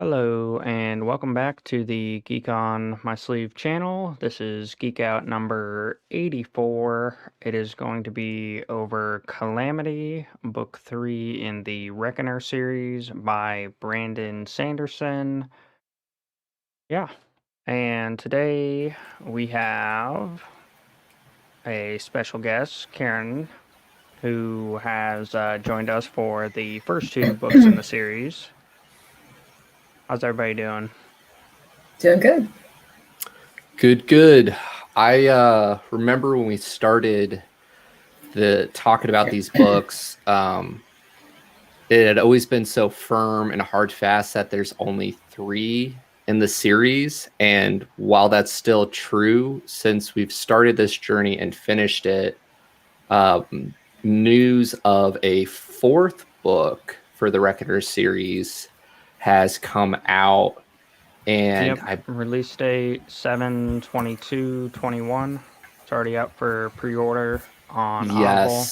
Hello, and welcome back to the Geek on My Sleeve channel. This is Geek Out number 84. It is going to be over Calamity, book 3 in the Reckoner series by Brandon Sanderson. Yeah, and today we have a special guest, Karen, who has joined us for the first two books in the series. How's everybody doing? Doing good. Good. I remember when we started the talking about these books, it had always been so firm and hard fast that there's only 3 in the series. And while that's still true, since we've started this journey and finished it, news of a 4th book for the Reckoner series has come out. And Yep, release date 7/22/21. It's already up for pre-order on Audible.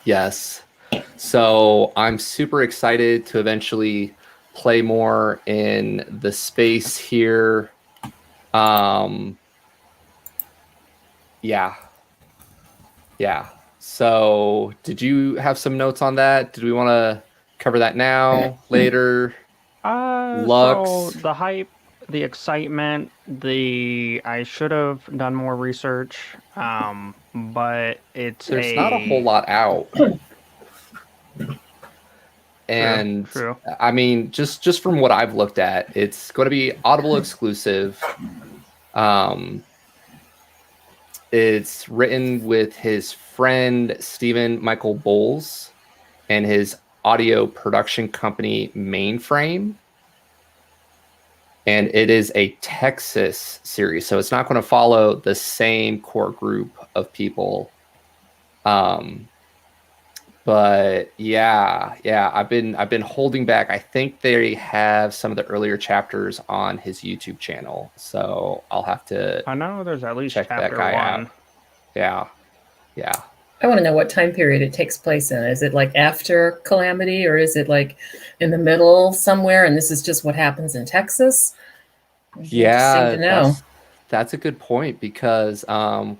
Yes. So I'm super excited to eventually play more in the space here. Yeah. So did you have some notes on that? Did we want to cover that now, later? Lux. So the hype, the excitement, I should have done more research, but There's not a whole lot out. And True. I mean, just from what I've looked at, it's going to be Audible exclusive. It's written with his friend Stephen Michael Bowles and his audio production company Mainframe. And it is a Texas series, so it's not going to follow the same core group of people. But yeah, I've been holding back. I think they have some of the earlier chapters on his YouTube channel, so I'll have to. I know there's at least check that chapter guy 1. out. Yeah. I want to know what time period it takes place in. Is it like after Calamity, or is it like in the middle somewhere? And this is just what happens in Texas. Yeah, to know. That's a good point, because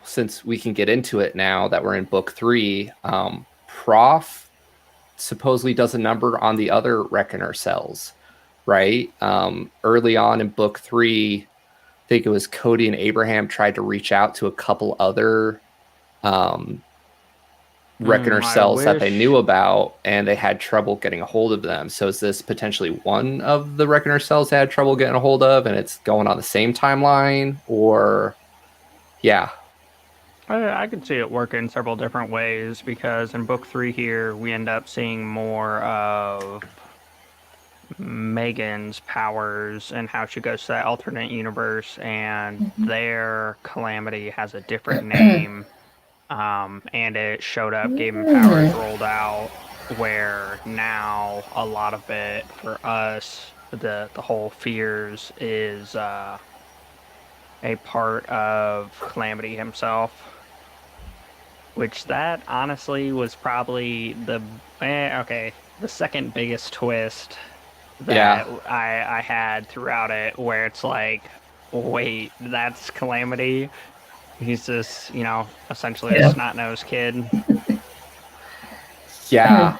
since we can get into it now that we're in book 3, Prof supposedly does a number on the other Reckoner cells, right? Early on in book 3, I think it was Cody and Abraham tried to reach out to a couple other Reckoner cells that they knew about, and they had trouble getting a hold of them. So is this potentially one of the Reckoner cells they had trouble getting a hold of, and it's going on the same timeline? Or I could see it work in several different ways, because in book 3 here, we end up seeing more of Megan's powers and how she goes to that alternate universe, and their Calamity has a different name. And it showed up, gave him powers, rolled out, where now a lot of it for us, the whole fears is a part of Calamity himself. Which that honestly was probably the second biggest twist that I had throughout it, where it's like, wait, that's Calamity. He's just, essentially a snot-nosed kid. Yeah,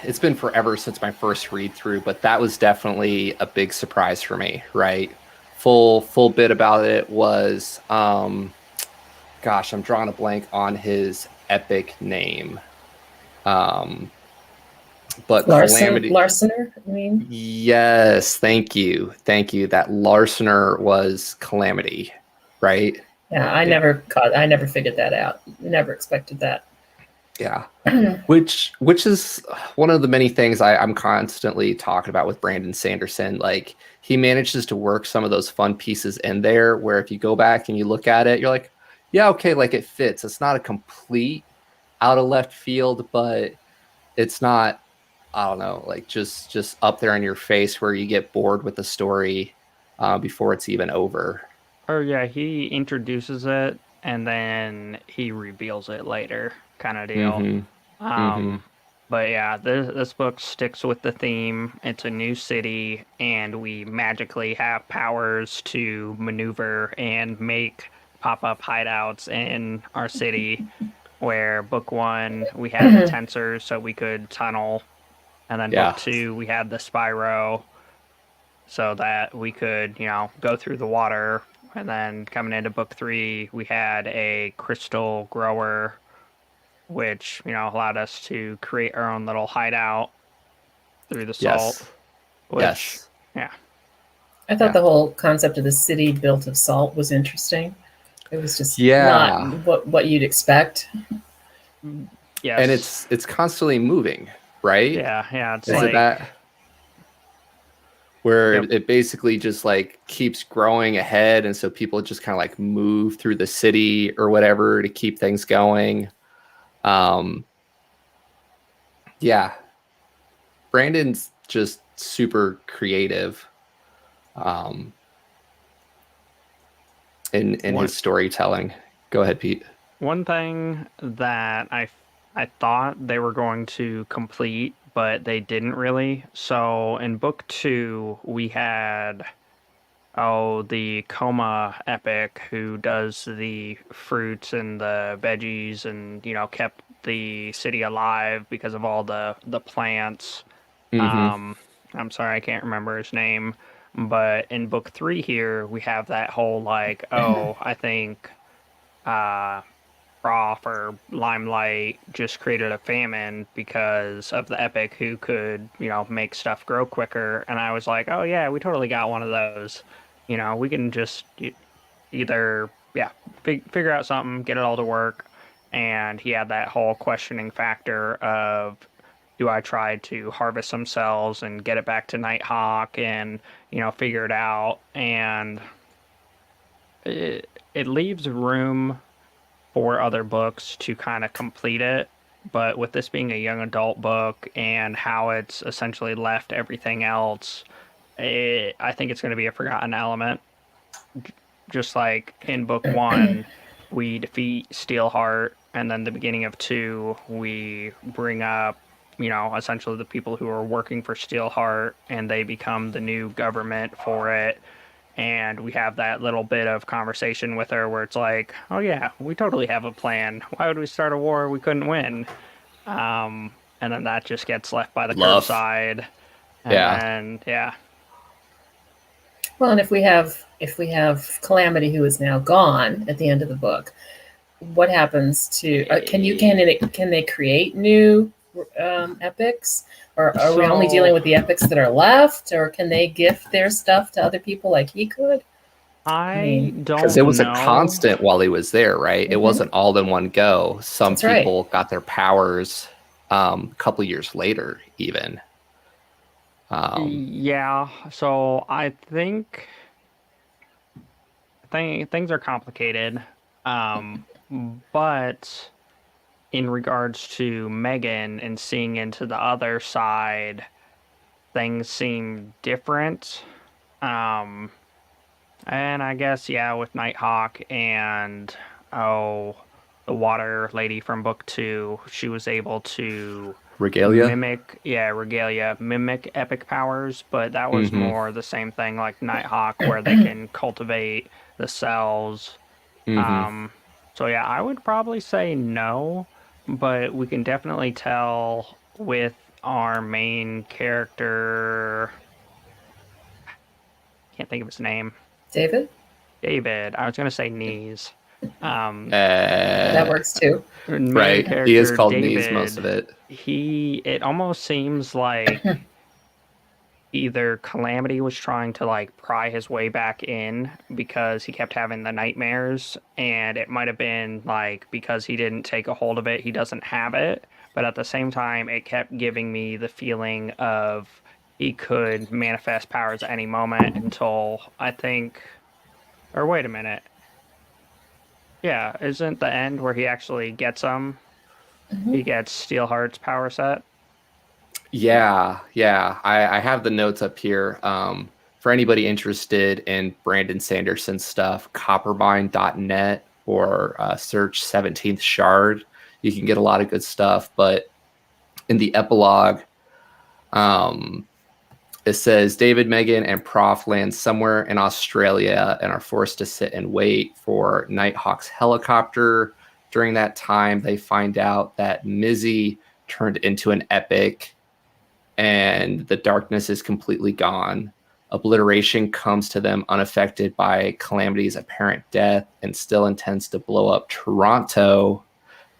it's been forever since my first read through, but that was definitely a big surprise for me, right? Full bit about it was, gosh, I'm drawing a blank on his epic name. But Calamity. Larsener, I mean? Yes, thank you. That Larsener was Calamity, right? Yeah, I never figured that out. Never expected that. Yeah. which is one of the many things I'm constantly talking about with Brandon Sanderson. Like, he manages to work some of those fun pieces in there where if you go back and you look at it, you're like, yeah, okay, like it fits. It's not a complete out of left field, but it's not, I don't know, like just up there in your face where you get bored with the story before it's even over. Oh yeah, he introduces it and then he reveals it later, kind of deal. But yeah, this book sticks with the theme. It's a new city, and we magically have powers to maneuver and make pop-up hideouts in our city. Where book one, we had the tensors, so we could tunnel. And then book Yeah. two, we had the Spyro, so that we could, go through the water. And then coming into book three, we had a crystal grower, which, allowed us to create our own little hideout through the salt, Yes. which, Yes. yeah. I thought Yeah. the whole concept of the city built of salt was interesting. It was just not Yeah. what you'd expect. Yes. And it's constantly moving, right? Yeah, it's Is like it that where Yep. it basically just like keeps growing ahead, and so people just kind of like move through the city or whatever to keep things going. Yeah, Brandon's just super creative in his storytelling. Go ahead, Pete. One thing that I thought they were going to complete, but they didn't really. So in book two, we had the Coma epic who does the fruits and the veggies and kept the city alive because of all the plants. Mm-hmm. I'm sorry, I can't remember his name, but in book three here we have that whole like, I think Prof or Limelight just created a famine because of the epic who could, make stuff grow quicker. And I was like, oh yeah, we totally got one of those. We can just either, figure out something, get it all to work. And he had that whole questioning factor of, do I try to harvest some cells and get it back to Nighthawk and, figure it out? And it leaves room for other books to kind of complete it. But with this being a young adult book and how it's essentially left everything else, I think it's going to be a forgotten element. Just like in book one, we defeat Steelheart, and then the beginning of two, we bring up, essentially the people who are working for Steelheart, and they become the new government for it. And we have that little bit of conversation with her where it's like, oh yeah, we totally have a plan. Why would we start a war we couldn't win? And then that just gets left by the curbside. And then, yeah. Well, and if we have Calamity, who is now gone at the end of the book, what happens to can they create new epics, or are we only dealing with the epics that are left, or can they gift their stuff to other people like he could? I don't know. Because it was a constant while he was there, right? Mm-hmm. It wasn't all in one go. Some That's people got their powers a couple years later, even. Yeah, so I think things are complicated. But in regards to Megan and seeing into the other side, things seem different. And I guess, with Nighthawk and, the water lady from book two, she was able to mimic epic powers, but that was more the same thing like Nighthawk, where they can cultivate the cells. So yeah, I would probably say no, but we can definitely tell with our main character. Can't think of his name. David. I was gonna say Knees. That works too. Right. He is called Knees most of it. It almost seems like either Calamity was trying to like pry his way back in because he kept having the nightmares, and it might have been like because he didn't take a hold of it, he doesn't have it. But at the same time, it kept giving me the feeling of he could manifest powers at any moment until I think, or wait a minute. Yeah, isn't the end where he actually gets them? He gets Steelheart's power set. Yeah. I have the notes up here. For anybody interested in Brandon Sanderson's stuff, coppermine.net or search 17th Shard. You can get a lot of good stuff, but in the epilogue, it says David, Megan, and Prof land somewhere in Australia and are forced to sit and wait for Nighthawk's helicopter. During that time, they find out that Mizzy turned into an epic and the darkness is completely gone. Obliteration comes to them unaffected by Calamity's apparent death and still intends to blow up Toronto.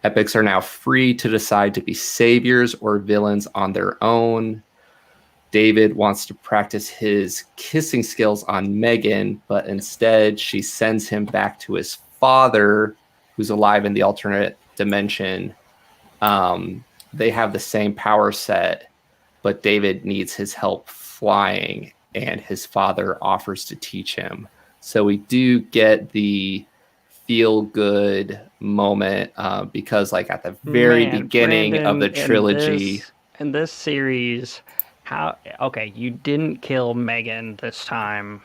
Epics are now free to decide to be saviors or villains on their own. David wants to practice his kissing skills on Megan, but instead she sends him back to his father, who's alive in the alternate dimension. They have the same power set, but David needs his help flying, and his father offers to teach him. So we do get the feel-good moment because, like, at the very beginning of the trilogy, in this series, you didn't kill Megan this time,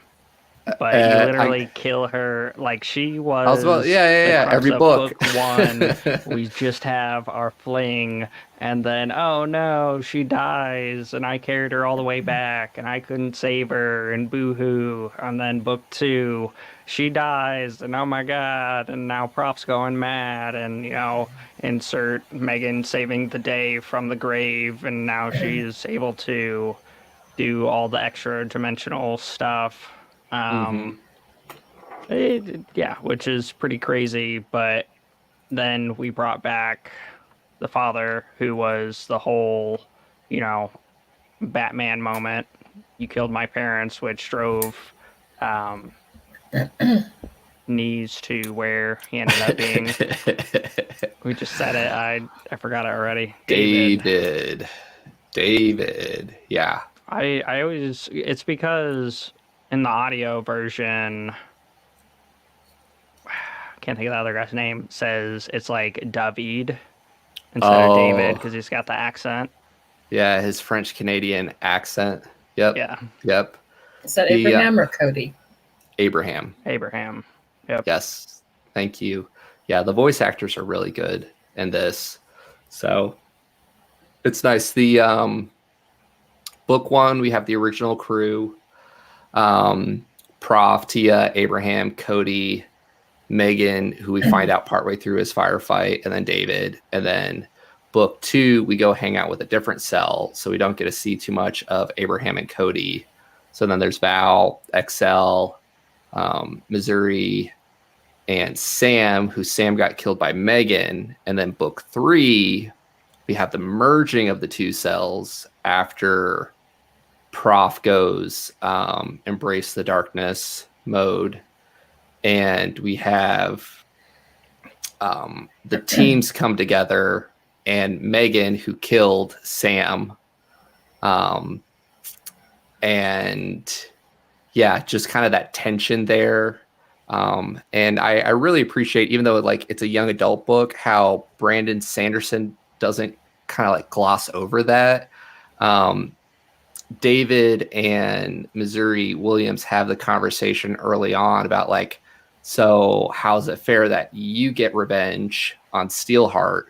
but you literally kill her. Like, she was every book. Book 1, we just have our fling, and then, oh no, she dies, and I carried her all the way back, and I couldn't save her, and boo-hoo. And then book 2, she dies, and oh my god, and now Prof's going mad, and, you know, insert Megan saving the day from the grave, and now she's able to do all the extra dimensional stuff. Which is pretty crazy, but then we brought back the father, who was the whole, you know, Batman moment. You killed my parents, which drove Knees to where he ended up being. We just said it. I forgot it already. David. Yeah. I always, it's because in the audio version, I can't think of the other guy's name, says it's like David instead of David because he's got the accent. Yeah, his French Canadian accent. Yep. Yeah. Yep. Is that Abraham or Cody? Abraham. Yep. Yes. Thank you. Yeah, the voice actors are really good in this. So it's nice. The book 1, we have the original crew. Prof, Tia, Abraham, Cody, Megan, who we find out partway through his firefight, and then David. And then book 2, we go hang out with a different cell, so we don't get to see too much of Abraham and Cody. So then there's Val, XL, Missouri, and Sam, who Sam got killed by Megan. And then book 3, we have the merging of the two cells after Prof goes embrace the darkness mode. And we have the teams come together, and Megan, who killed Sam, and yeah, just kind of that tension there. And I really appreciate, even though like it's a young adult book, how Brandon Sanderson doesn't kind of like gloss over that. David and Missouri Williams have the conversation early on about like, so how's it fair that you get revenge on Steelheart,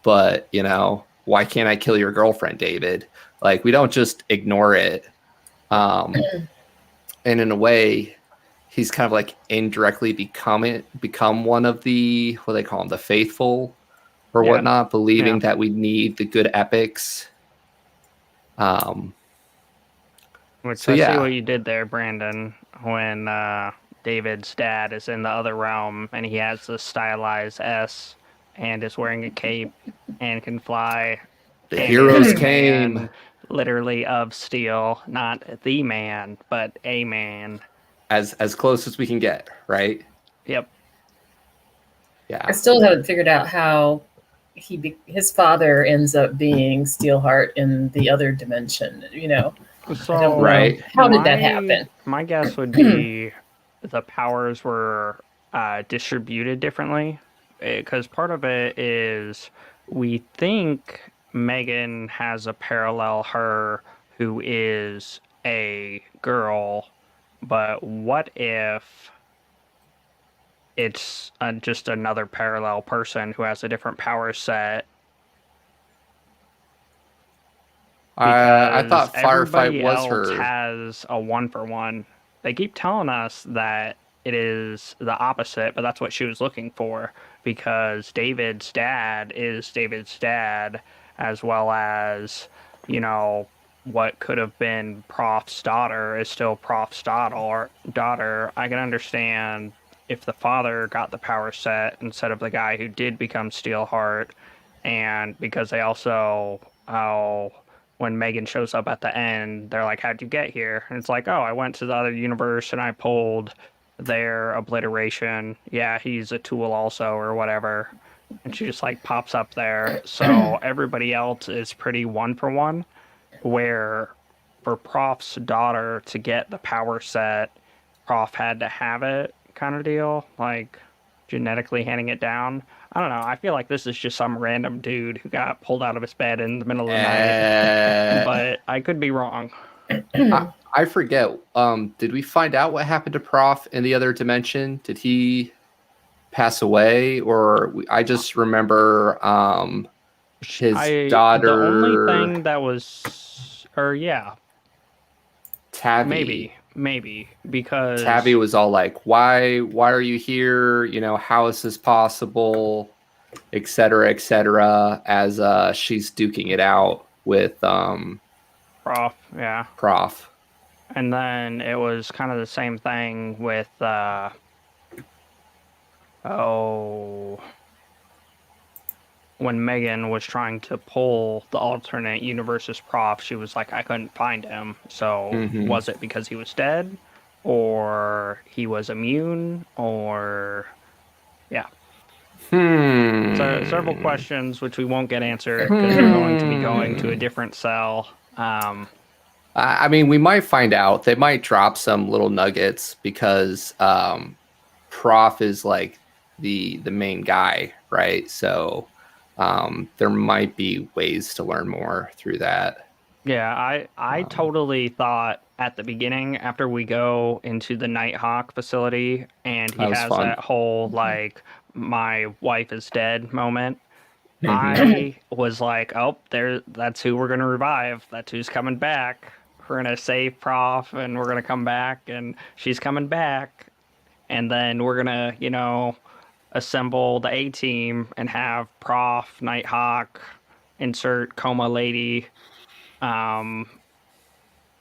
but, you know, why can't I kill your girlfriend, David? Like, we don't just ignore it. And in a way, he's kind of like indirectly become one of the, what do they call them, the faithful or whatnot, believing that we need the good epics. Which I see what you did there, Brandon, when David's dad is in the other realm and he has the stylized S and is wearing a cape and can fly. The heroes came. Literally of steel, not the man, but a man. As close as we can get, right? Yep. Yeah. I still haven't figured out how his father ends up being Steelheart in the other dimension, you know. So, I don't know. How did that happen? My guess would be the powers were distributed differently, because part of it is we think Megan has a parallel her who is a girl, but what if it's just another parallel person who has a different power set? I thought everybody Firefight was else her. has a 1-for-1. They keep telling us that it is the opposite, but that's what she was looking for because David's dad is David's dad, as well as, you know, what could have been Prof's daughter is still Prof's daughter. I can understand if the father got the power set instead of the guy who did become Steelheart, and because they also, oh, when Megan shows up at the end, they're like, "How'd you get here?" And it's like, "Oh, I went to the other universe and I pulled their obliteration. Yeah, he's a tool also, or whatever." And she just like pops up there. So everybody else is pretty 1-for-1. Where for Prof's daughter to get the power set, Prof had to have it, kind of deal, like genetically handing it down. I don't know. I feel like this is just some random dude who got pulled out of his bed in the middle of the night, but I could be wrong. I forget. Did we find out what happened to Prof in the other dimension? Did he pass away, or I just remember his daughter. The only thing that was, or yeah, Tabby. maybe because Tabby was all like, "Why are you here? You know, how is this possible?" Et cetera, as she's duking it out with Prof, yeah. Prof. And then it was kind of the same thing with when Megan was trying to pull the alternate universe's Prof, she was like, I couldn't find him. So was it because he was dead, or he was immune, or yeah. So several questions which we won't get answered because we're going to be going to a different cell. I mean, we might find out. They might drop some little nuggets because Prof is like the main guy, right? So there might be ways to learn more through that. Yeah, I totally thought at the beginning, after we go into the Nighthawk facility and he has that whole like my wife is dead moment, I was like, oh, that's who we're gonna revive. That's who's coming back. We're gonna save Prof and we're gonna come back and she's coming back. And then we're gonna, you know, assemble the A team and have Prof, Nighthawk, insert coma lady.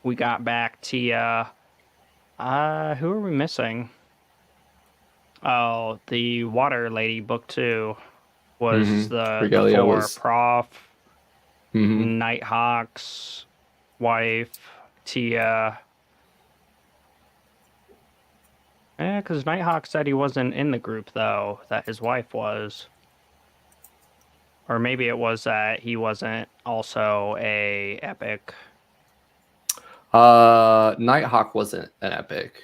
We got back Tia. Who are we missing? Oh, the water lady, book 2, was the 4 Prof, Nighthawk's wife, Tia. Yeah, because Nighthawk said he wasn't in the group, though, that his wife was. Or maybe it was that he wasn't also a epic. Nighthawk wasn't an epic.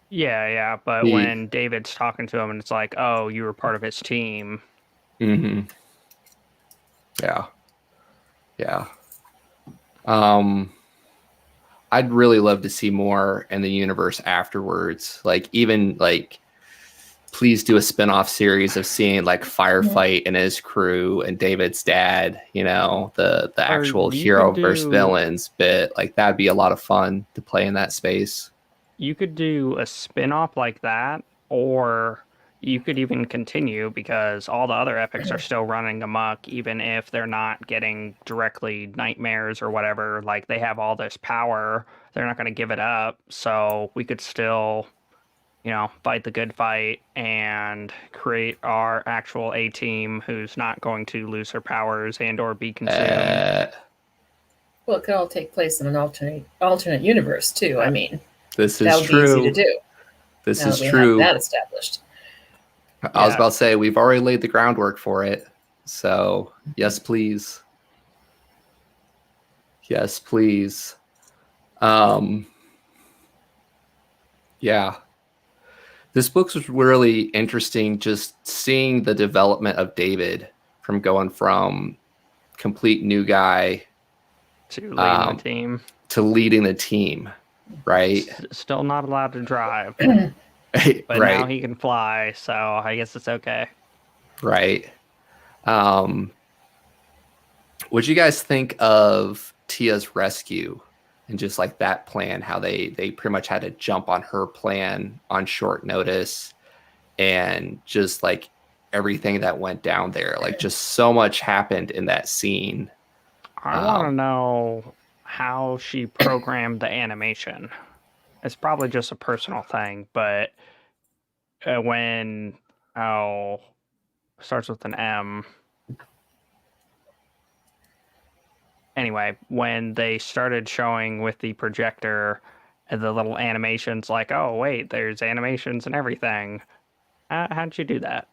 Yeah, but when David's talking to him and it's like, oh, you were part of his team. Yeah. I'd really love to see more in the universe afterwards. Like, even like, please do a spin-off series of seeing like Firefight and his crew and David's dad, you know, the actual hero versus villains bit. Like, that'd be a lot of fun to play in that space. You could do a spin-off like that, or you could even continue because all the other epics are still running amok, even if they're not getting directly nightmares or whatever. Like, they have all this power. They're not going to give it up. So we could still, you know, fight the good fight and create our actual A-team who's not going to lose her powers and or be consumed. Well, it could all take place in an alternate universe, too. I mean, this is true. That would be easy to do. This is true. Have that established. I was about to say, we've already laid the groundwork for it. So, yes, please. Yes, please. Yeah. This book was really interesting, just seeing the development of David from going from complete new guy to leading the team. To leading the team, right? Still not allowed to drive. But now he can fly, so I guess it's okay. Right. What'd you guys think of Tia's rescue and just like that plan, how they pretty much had to jump on her plan on short notice, and just like everything that went down there, like just so much happened in that scene. I want to know how she programmed the animation. It's probably just a personal thing, but when starts with an M. Anyway, when they started showing with the projector the little animations, like, oh wait, there's animations and everything. How'd you do that?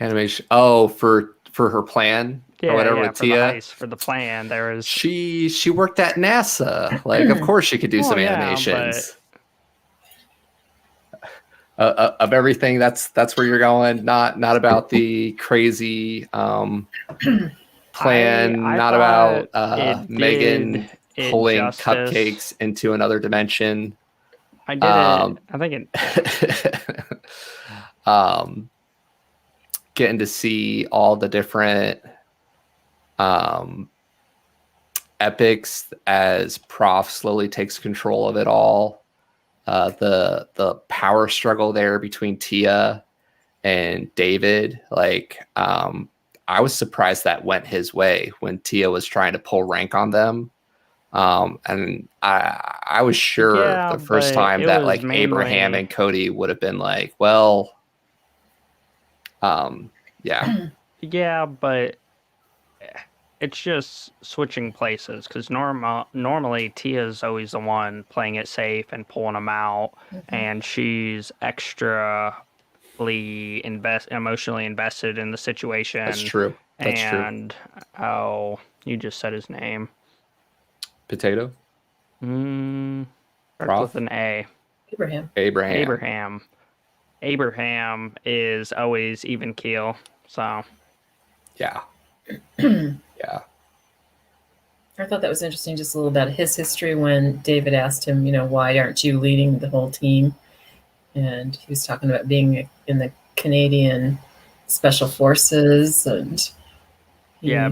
Animation. Oh, for her plan or whatever with for Tia. the heist, for the plan. There was she worked at NASA. Like, of course she could do some animations. Of everything. That's where you're going. Not about the crazy plan. Not about Megan pulling cupcakes into another dimension. I did it. I think it. Getting to see all the different epics as Prof slowly takes control of it all. The power struggle there between Tia and David. Like, I was surprised that went his way when Tia was trying to pull rank on them. And I was sure the first time that like Abraham and Cody would have been like, well, yeah, but it's just switching places, because normally Tia's always the one playing it safe and pulling them out, and she's emotionally invested in the situation. That's true. True. Oh, you just said his name. Potato? Starts with an A. Abraham is always even keel, so. Yeah. Yeah. I thought that was interesting, just a little about his history when David asked him, why aren't you leading the whole team? And he was talking about being in the Canadian Special Forces and...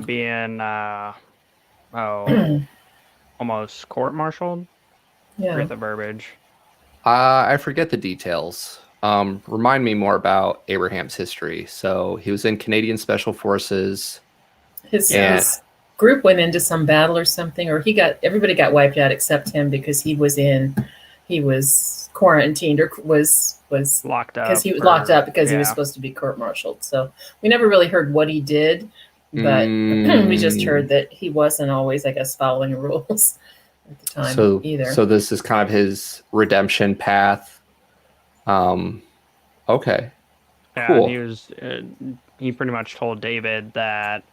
being, almost court-martialed? Yeah. Forget the verbiage. I forget the details. Remind me more about Abraham's history. So he was in Canadian Special Forces. His group went into some battle or something, or everybody got wiped out except him because he was quarantined or was locked up because he was locked up because he was supposed to be court-martialed. So we never really heard what he did, but we just heard that he wasn't always, I guess, following rules at the time either. So this is kind of his redemption path. Okay. Yeah, cool. he pretty much told David that,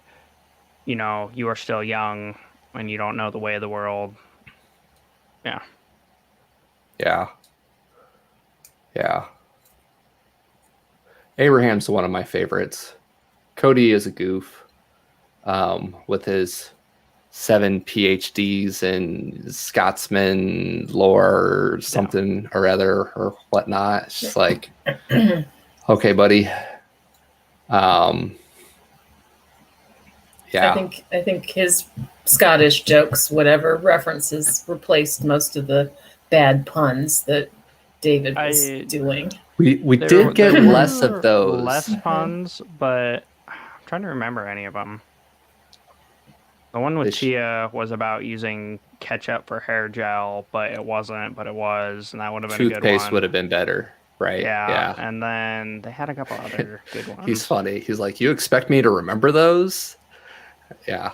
you are still young and you don't know the way of the world. Yeah. Abraham's one of my favorites. Cody is a goof, with his 7 PhDs in Scotsman lore or something or other or whatnot. It's just like, okay, buddy. I think his Scottish jokes, whatever references, replaced most of the bad puns that David was doing. We did get less of those. Less puns, but I'm trying to remember any of them. The one with Tia was about using ketchup for hair gel, but it wasn't, but it was, and that would have been a good one. Toothpaste would have been better, right? Yeah. And then they had a couple other good ones. He's funny. He's like, you expect me to remember those? Yeah.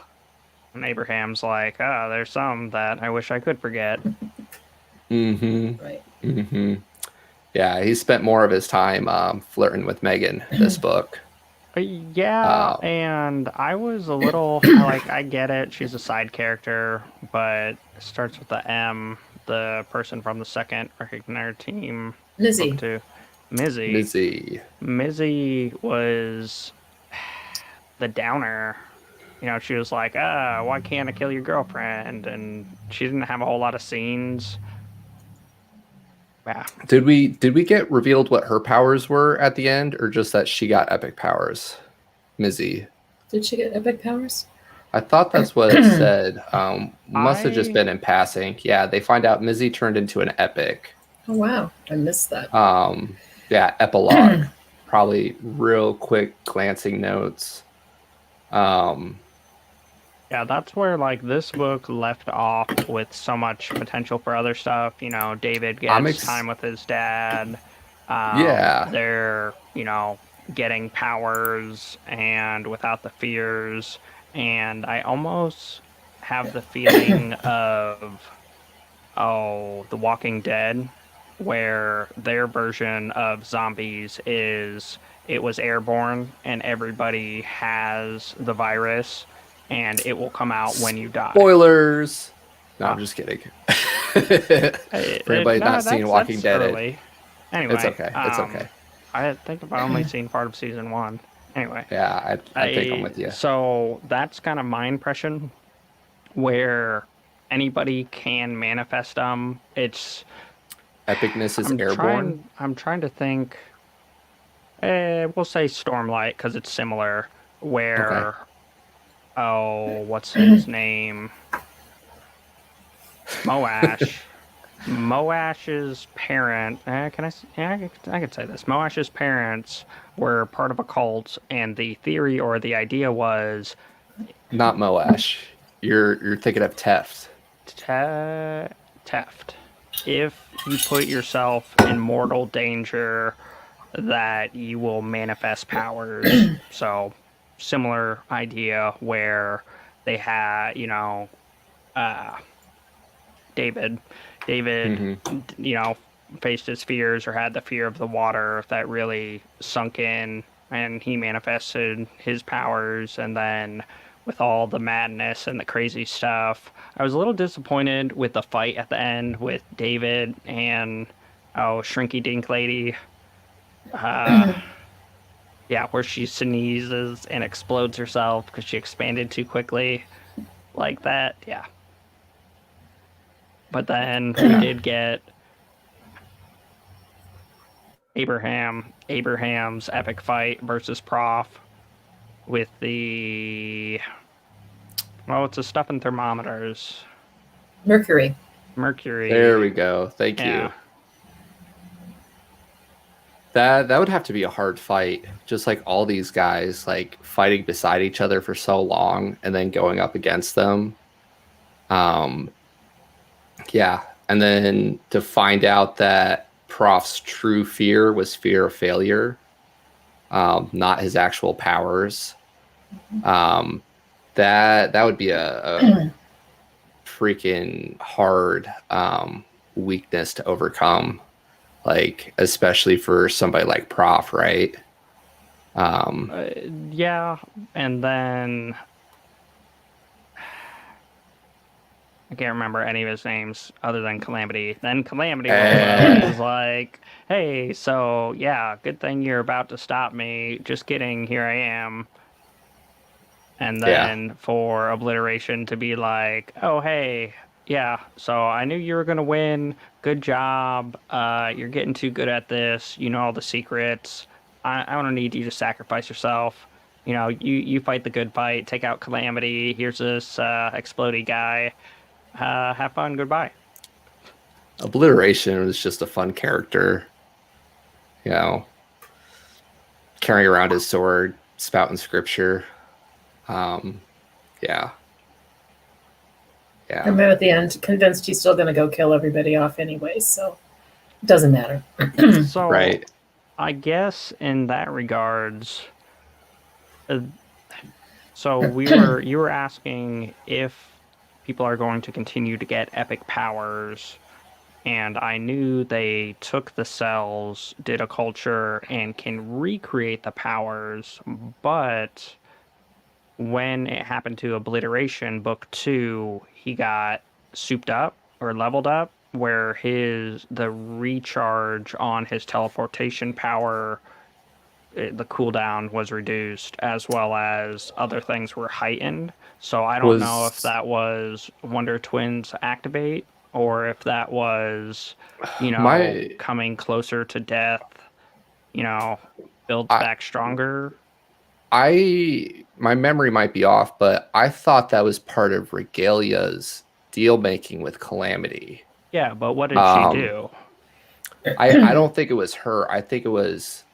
And Abraham's like, there's some that I wish I could forget. Right. Yeah, he spent more of his time flirting with Megan this book. And I was a little I get it, she's a side character, but it starts with the M, the person from the second Reckoner team. Mizzy. Mizzy was the downer. She was like, why can't I kill your girlfriend? And she didn't have a whole lot of scenes. Yeah. Did we get revealed what her powers were at the end, or just that she got epic powers? Mizzy. Did she get epic powers? I thought that's what it said. Must have just been in passing. Yeah, they find out Mizzy turned into an epic. Oh wow, I missed that. Yeah, epilogue. Probably real quick glancing notes. Yeah, that's where like this book left off with so much potential for other stuff. You know, David gets time with his dad. Yeah. They're, you know, getting powers and without the fears. And I almost have the feeling of, The Walking Dead, where their version of zombies is it was airborne and everybody has the virus and it will come out when you die. Spoilers. No, I'm just kidding. For anybody not seeing Walking Dead, anyway, it's okay. It's okay. I think I've only seen part of season 1. Anyway. Yeah, I think I'm with you. So that's kind of my impression, where anybody can manifest them. It's epicness is airborne. I'm trying to think. We'll say Stormlight because it's similar. Where, what's his name? Moash. Moash's parent. I can say this. Moash's parents were part of a cult, and the theory or the idea was not Moash. You're thinking of Teft. Teft. If you put yourself in mortal danger, that you will manifest powers. So, similar idea where they had, David, you know, faced his fears or had the fear of the water that really sunk in, and he manifested his powers. And then with all the madness and the crazy stuff, I was a little disappointed with the fight at the end with David and Shrinky Dink Lady. Yeah, where she sneezes and explodes herself because she expanded too quickly, like that. Yeah. But then we did get Abraham's epic fight versus Prof with the, it's the stuff in thermometers. Mercury. There we go. Thank you. That would have to be a hard fight. Just like all these guys like fighting beside each other for so long and then going up against them. Yeah. And then to find out that Prof's true fear was fear of failure, not his actual powers. That would be a freaking hard weakness to overcome. Like, especially for somebody like Prof, right? Yeah, and then I can't remember any of his names other than Calamity. Then Calamity was like, hey, so yeah, good thing you're about to stop me. Just kidding, here I am. And then for Obliteration to be like, oh, hey, yeah, so I knew you were going to win. Good job. You're getting too good at this. You know all the secrets. I don't need you to sacrifice yourself. You know, you fight the good fight. Take out Calamity. Here's this explodey guy. Have fun. Goodbye. Obliteration was just a fun character. You know, carrying around his sword, spouting scripture. Yeah. I remember at the end, convinced he's still going to go kill everybody off anyway, so it doesn't matter. So, right. I guess in that regards, so you were asking if people are going to continue to get epic powers, and I knew they took the cells, did a culture, and can recreate the powers, but when it happened to Obliteration, Book 2, he got souped up or leveled up, where the recharge on his teleportation power, the cooldown was reduced, as well as other things were heightened. So I don't know if that was Wonder Twins activate, or if that was, coming closer to death, builds back stronger. my memory might be off, but I thought that was part of Regalia's deal making with Calamity. Yeah, but what did she do? I don't think it was her. I think it was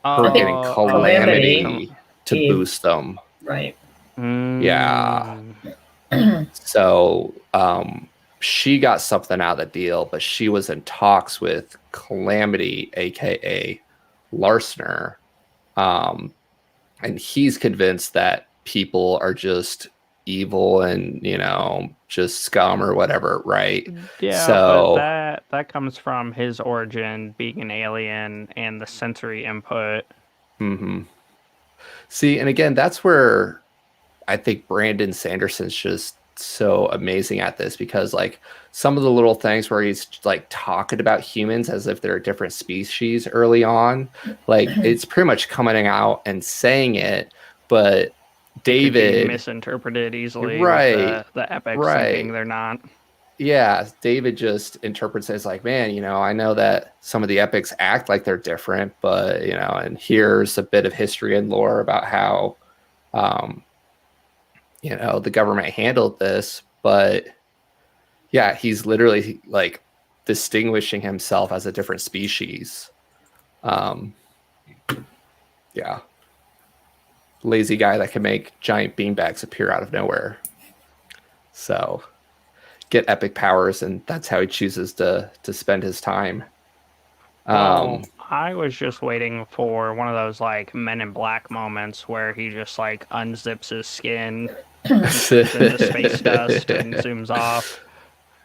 her getting Calamity to boost them. Right. Yeah. So she got something out of the deal, but she was in talks with Calamity, aka Larsener. And he's convinced that people are just evil and, just scum or whatever, right? Yeah, so but that comes from his origin being an alien and the sensory input. See, and again, that's where I think Brandon Sanderson's just so amazing at this, because like some of the little things where he's like talking about humans as if they're a different species early on, like it's pretty much coming out and saying it, but David it could be misinterpreted easily, right? With the epics right. thinking they're not. Yeah, David just interprets it as like, man, I know that some of the epics act like they're different, but and here's a bit of history and lore about how the government handled this. But yeah, he's literally like distinguishing himself as a different species. Yeah, lazy guy that can make giant beanbags appear out of nowhere. So get epic powers, and that's how he chooses to spend his time. Well, I was just waiting for one of those like Men in Black moments where he just like unzips his skin into space dust and zooms off.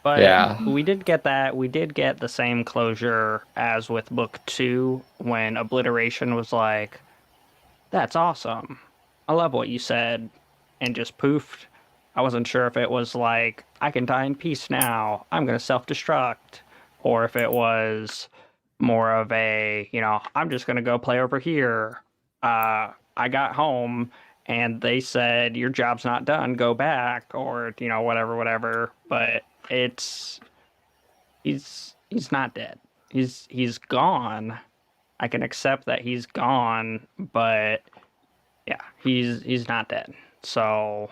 But yeah, we did get that. We did get the same closure as with book 2 when Obliteration was like, "That's awesome. I love what you said," and just poofed. I wasn't sure if it was like, "I can die in peace now. I'm going to self-destruct," or if it was more of a, "I'm just going to go play over here. I got home and they said, your job's not done. Go back," or, whatever. But he's not dead. He's gone. I can accept that he's gone, but yeah, he's not dead. So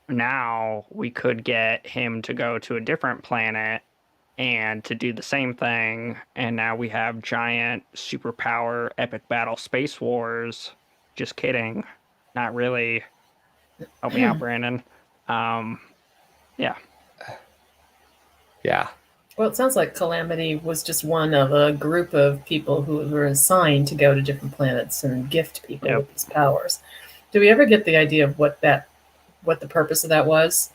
now we could get him to go to a different planet and to do the same thing, and now we have giant superpower epic battle space wars. Just kidding. Not really. Help me out, Brandon. Yeah. Yeah. Well, it sounds like Calamity was just one of a group of people who were assigned to go to different planets and gift people with these powers. Do we ever get the idea of what the purpose of that was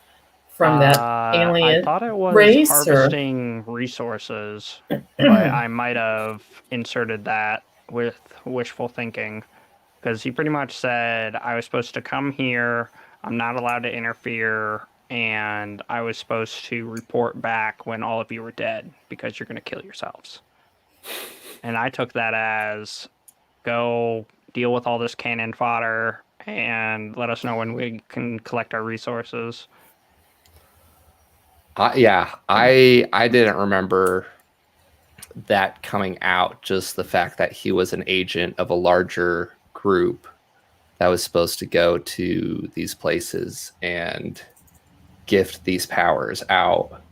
from that alien I thought it was race, harvesting resources, but I might have inserted that with wishful thinking, because he pretty much said I was supposed to come here, I'm not allowed to interfere, and I was supposed to report back when all of you were dead because you're going to kill yourselves. And I took that as, go deal with all this cannon fodder and let us know when we can collect our resources. I didn't remember that coming out, just the fact that he was an agent of a larger group that was supposed to go to these places and gift these powers out.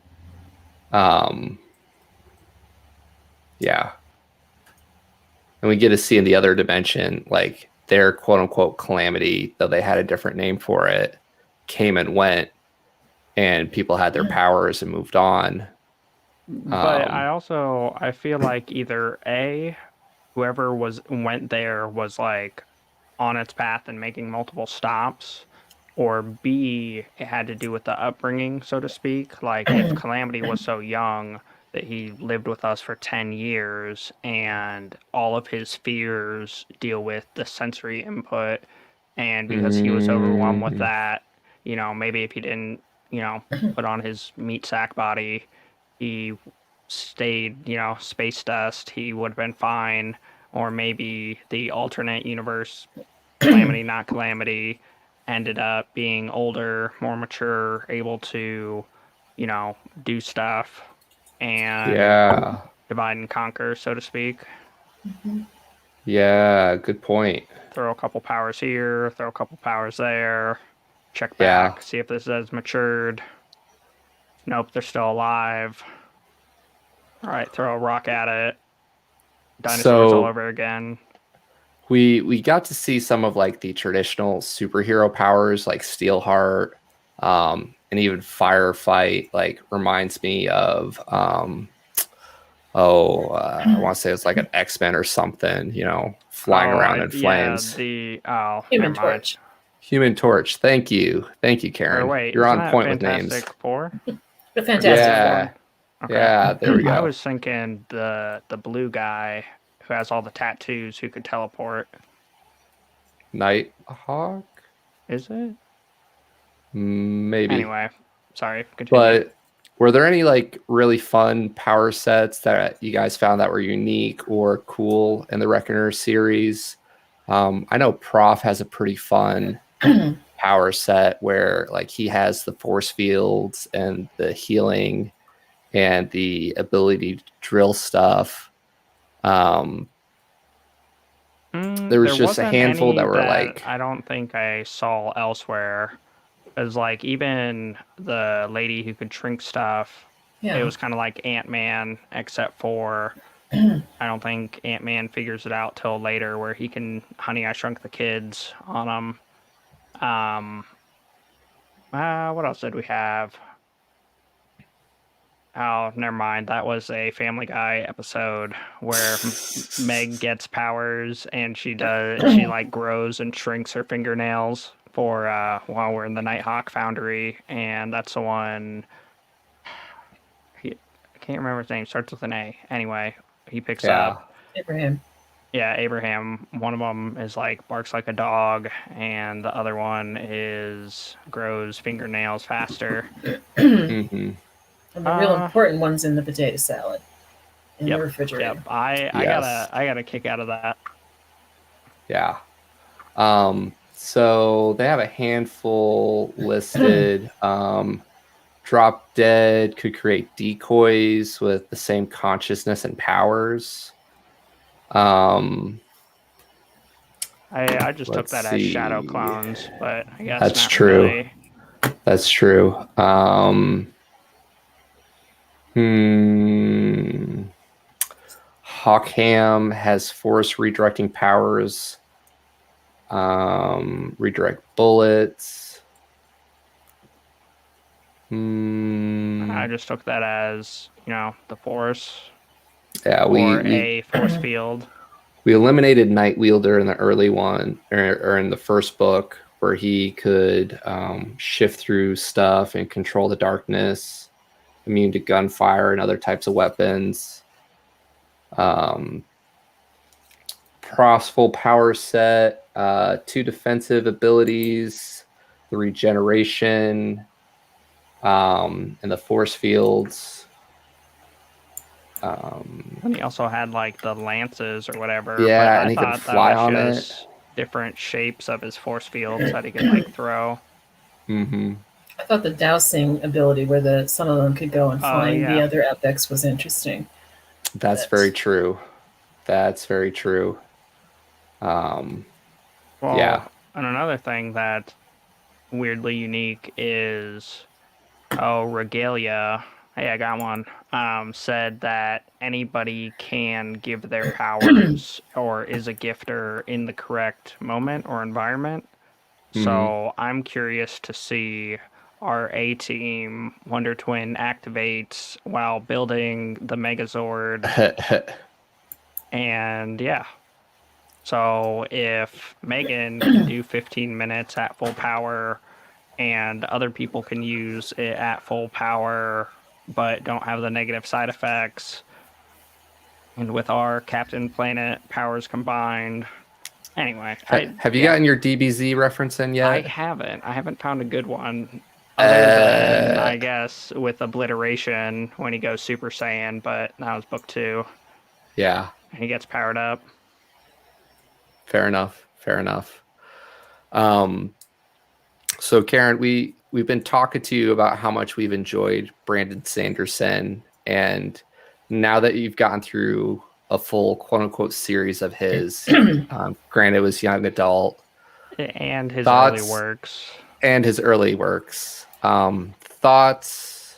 Yeah. And we get to see in the other dimension, like their quote unquote Calamity, though they had a different name for it, came and went, and people had their powers and moved on. But I feel like either A, whoever went there was like on its path and making multiple stops, or B, it had to do with the upbringing, so to speak. Like if Calamity was so young that he lived with us for 10 years and all of his fears deal with the sensory input, and because he was overwhelmed with that, maybe if he didn't, put on his meat sack body, he stayed, space dust, he would have been fine. Or maybe the alternate universe, Calamity, not Calamity, ended up being older, more mature, able to, do stuff and divide and conquer, so to speak. Yeah, good point. Throw a couple powers here, throw a couple powers there, check Yeah. back, see if this has matured. Nope, they're still alive. All right, throw a rock at it. Dinosaurs all So over again. we got to see some of like the traditional superhero powers like Steelheart, and even Firefight. Like reminds me of I want to say it's like an X-Men or something. You know, flying around in Yeah, flames. never Human mind. Torch. Human Torch. Thank you, Or Karen. wait, You're isn't on that point with names. Fantastic Four? The Fantastic Yeah, Four. Okay. yeah. There we I go. was thinking the blue guy who has all the tattoos who could teleport. Nighthawk, Is it? maybe. Anyway, sorry. Continue. But were there any like really fun power sets that you guys found that were unique or cool in the Reckoner series? I know Prof has a pretty fun power set where like he has the force fields and the healing and the ability to drill stuff. There was just a wasn't handful any that were like, I don't think I saw elsewhere. As like even the lady who could shrink stuff, Yeah. it was kind of like Ant-Man, except for I don't think Ant-Man figures it out till later, where he can Honey I Shrunk the Kids on them. What else did we have? Oh, never mind. That was a Family Guy episode where Meg gets powers and she like grows and shrinks her fingernails for while we're in the Nighthawk Foundry, and that's the one. I can't remember his name. Starts with an A. Anyway, he picks up. Abraham. Yeah, Abraham. One of them is like barks like a dog, and the other one is grows fingernails faster. mhm. And the real important one's in the potato salad in the refrigerator. Yep, I got a kick out of that. Yeah. So they have a handful listed. Drop Dead could create decoys with the same consciousness and powers. I just took that as shadow see. clones, but I guess That's not true. really. That's true. Hawkham has force redirecting powers. Redirect bullets. I just took that as, the force. Yeah, or a force field. We eliminated Night Wielder in the early one, or in the first book, where he could shift through stuff and control the darkness, immune to gunfire and other types of weapons. Prof's full power set, 2 defensive abilities, the regeneration, and the force fields. And he also had like the lances or whatever. Yeah, but and he could thought fly that was on just different shapes of his force fields that he could like throw. Mm-hmm. I thought the dowsing ability, where some of them could go and find the other epics, was interesting. That's very true. That's very true. And another thing that weirdly unique is Regalia. Hey, I got one. Said that anybody can give their powers or is a gifter in the correct moment or environment. So I'm curious to see our A-Team Wonder Twin activates while building the Megazord. And yeah. So if Megan can do 15 minutes at full power and other people can use it at full power but don't have the negative side effects, and with our Captain Planet powers combined. Anyway, have you gotten your DBZ reference in yet? I haven't found a good one other than, I guess, with Obliteration when he goes Super Saiyan, but that was book 2. Yeah. And he gets powered up. Fair enough. So Karen, we've been talking to you about how much we've enjoyed Brandon Sanderson, and now that you've gotten through a full quote unquote series of his. Granted, it was young adult. And his Thoughts early works. and his early works. Thoughts,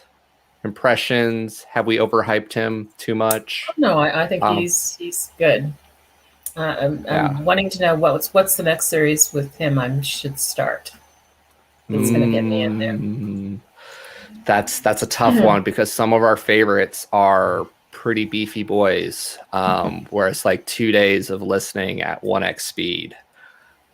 impressions. Have we overhyped him too much? No, I think he's good. I'm wanting to know what's the next series with him. I should start. It's going to get me in there. That's a tough one because some of our favorites are pretty beefy boys, where it's like 2 days of listening at 1x speed.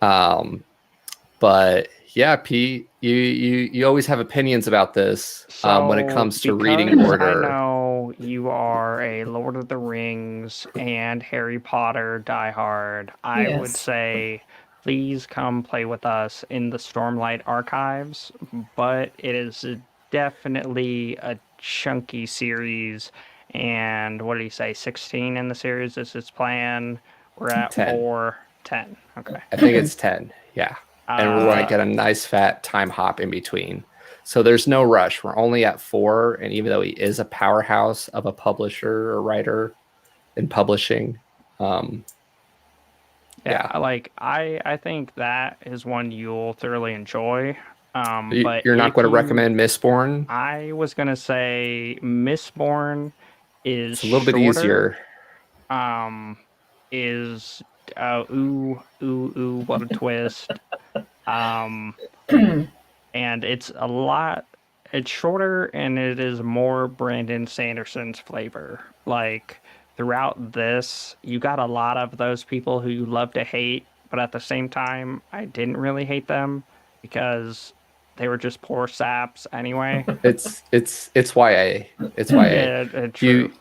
But yeah, Pete, you always have opinions about this when it comes to reading order. I know you are a Lord of the Rings and Harry Potter diehard. I would say please come play with us in the Stormlight Archives, but it is definitely a chunky series. And what did he say? 16 in the series is his plan. We're at 10. 10. Okay. I think it's 10. Yeah. And we're going to get a nice fat time hop in between. So there's no rush. We're only at 4. And even though he is a powerhouse of a publisher or writer in publishing, I think that is one you'll thoroughly enjoy. But you're not going to recommend Mistborn? I was going to say Mistborn is it's a little bit easier. What a twist. And it's shorter and it is more Brandon Sanderson's flavor. Like throughout this, you got a lot of those people who you love to hate, but at the same time, I didn't really hate them because they were just poor saps anyway. It's YA. It's YA. Yeah, true.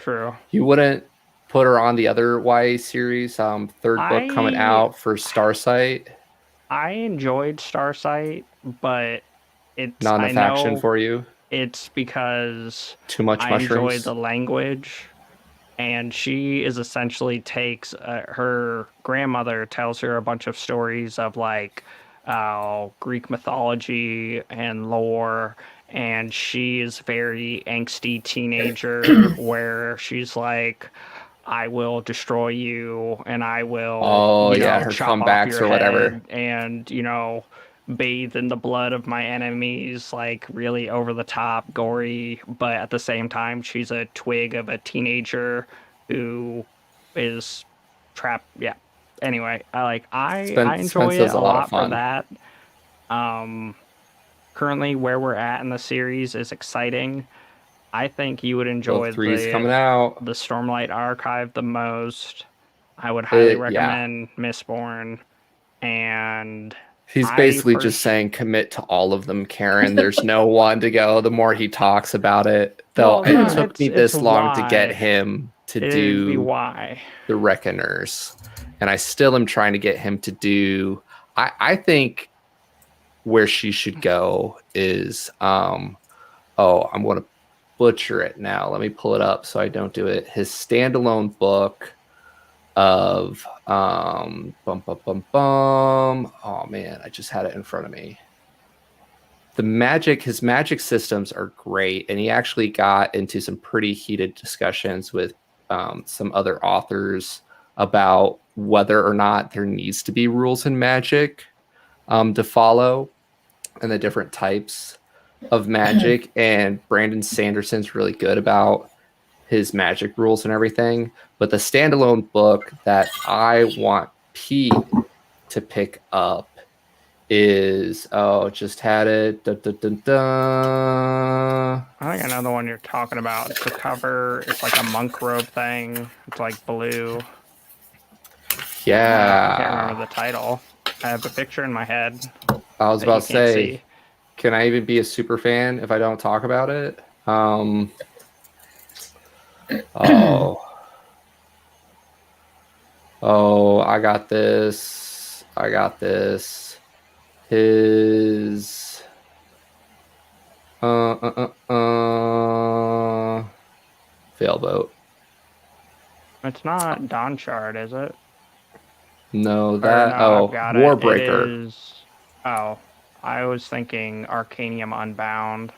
You wouldn't put her on the other YA series, third book coming out for Starsight. I enjoyed Starsight, but it's not enough action for you. It's because too much mushrooms. I enjoy the language, and she is essentially takes her grandmother tells her a bunch of stories of like Greek mythology and lore, and she is very angsty teenager where she's like, I will destroy you, and I will, her comebacks or whatever, and bathe in the blood of my enemies, like really over the top, gory, but at the same time, she's a twig of a teenager who is trapped. Yeah. Anyway, I enjoy it a lot for that. Currently, where we're at in the series is exciting. I think you would enjoy coming out. The Stormlight Archive the most. I would highly recommend Mistborn. And he's basically just saying commit to all of them, Karen. There's no one to go. The more he talks about it, it took me this long to get him to do the Reckoners. And I still am trying to get him to do... I think where she should go is... I'm going to butcher it now. Let me pull it up so I don't do it. His standalone book of oh man, I just had it in front of me. His magic systems are great, and he actually got into some pretty heated discussions with some other authors about whether or not there needs to be rules in magic to follow and the different types of magic. And Brandon Sanderson's really good about his magic rules and everything. But the standalone book that I want Pete to pick up is just had it. I think I know the one you're talking about. It's the cover. It's like a monk robe thing. It's like blue. Yeah. I can't remember the title. I have a picture in my head. I was about to say, can I even be a super fan if I don't talk about it? I got this. His Failboat. It's not Dawnshard, is it? No, Warbreaker. I was thinking Arcanium Unbound.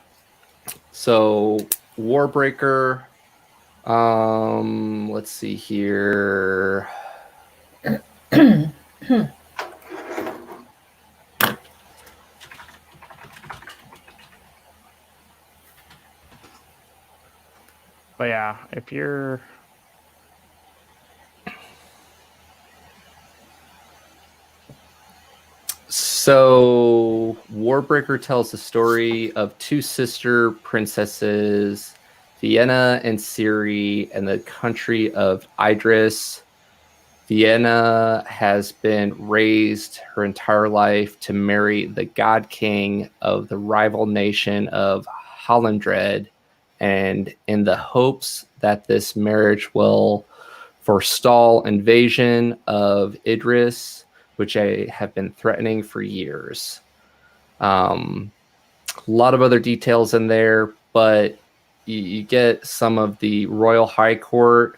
So Warbreaker, Let's see here. But yeah, if you're So, Warbreaker tells the story of two sister princesses, Vienna and Ciri, and the country of Idris. Vienna has been raised her entire life to marry the god king of the rival nation of Hollandred, and in the hopes that this marriage will forestall invasion of Idris, which I have been threatening for years. A lot of other details in there, but you get some of the Royal High Court,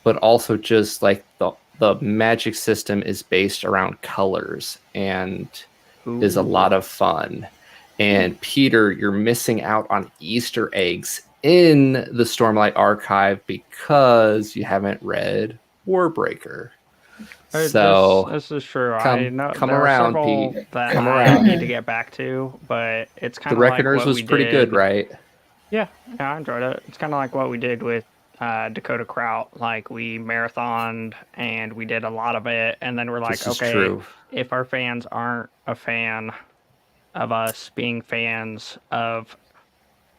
but also just like the magic system is based around colors and is a lot of fun. And Peter, you're missing out on Easter eggs in the Stormlight Archive because you haven't read Warbreaker. So this is true. I know come there around, are several Pete. that Come I around. need to get back to, but it's kind The of like Reckoners what was we pretty did. good, right? Yeah, I enjoyed it. It's kind of like what we did with Dakota Kraut. Like we marathoned and we did a lot of it, and then we're like, This is okay, true. if our fans aren't a fan of us being fans of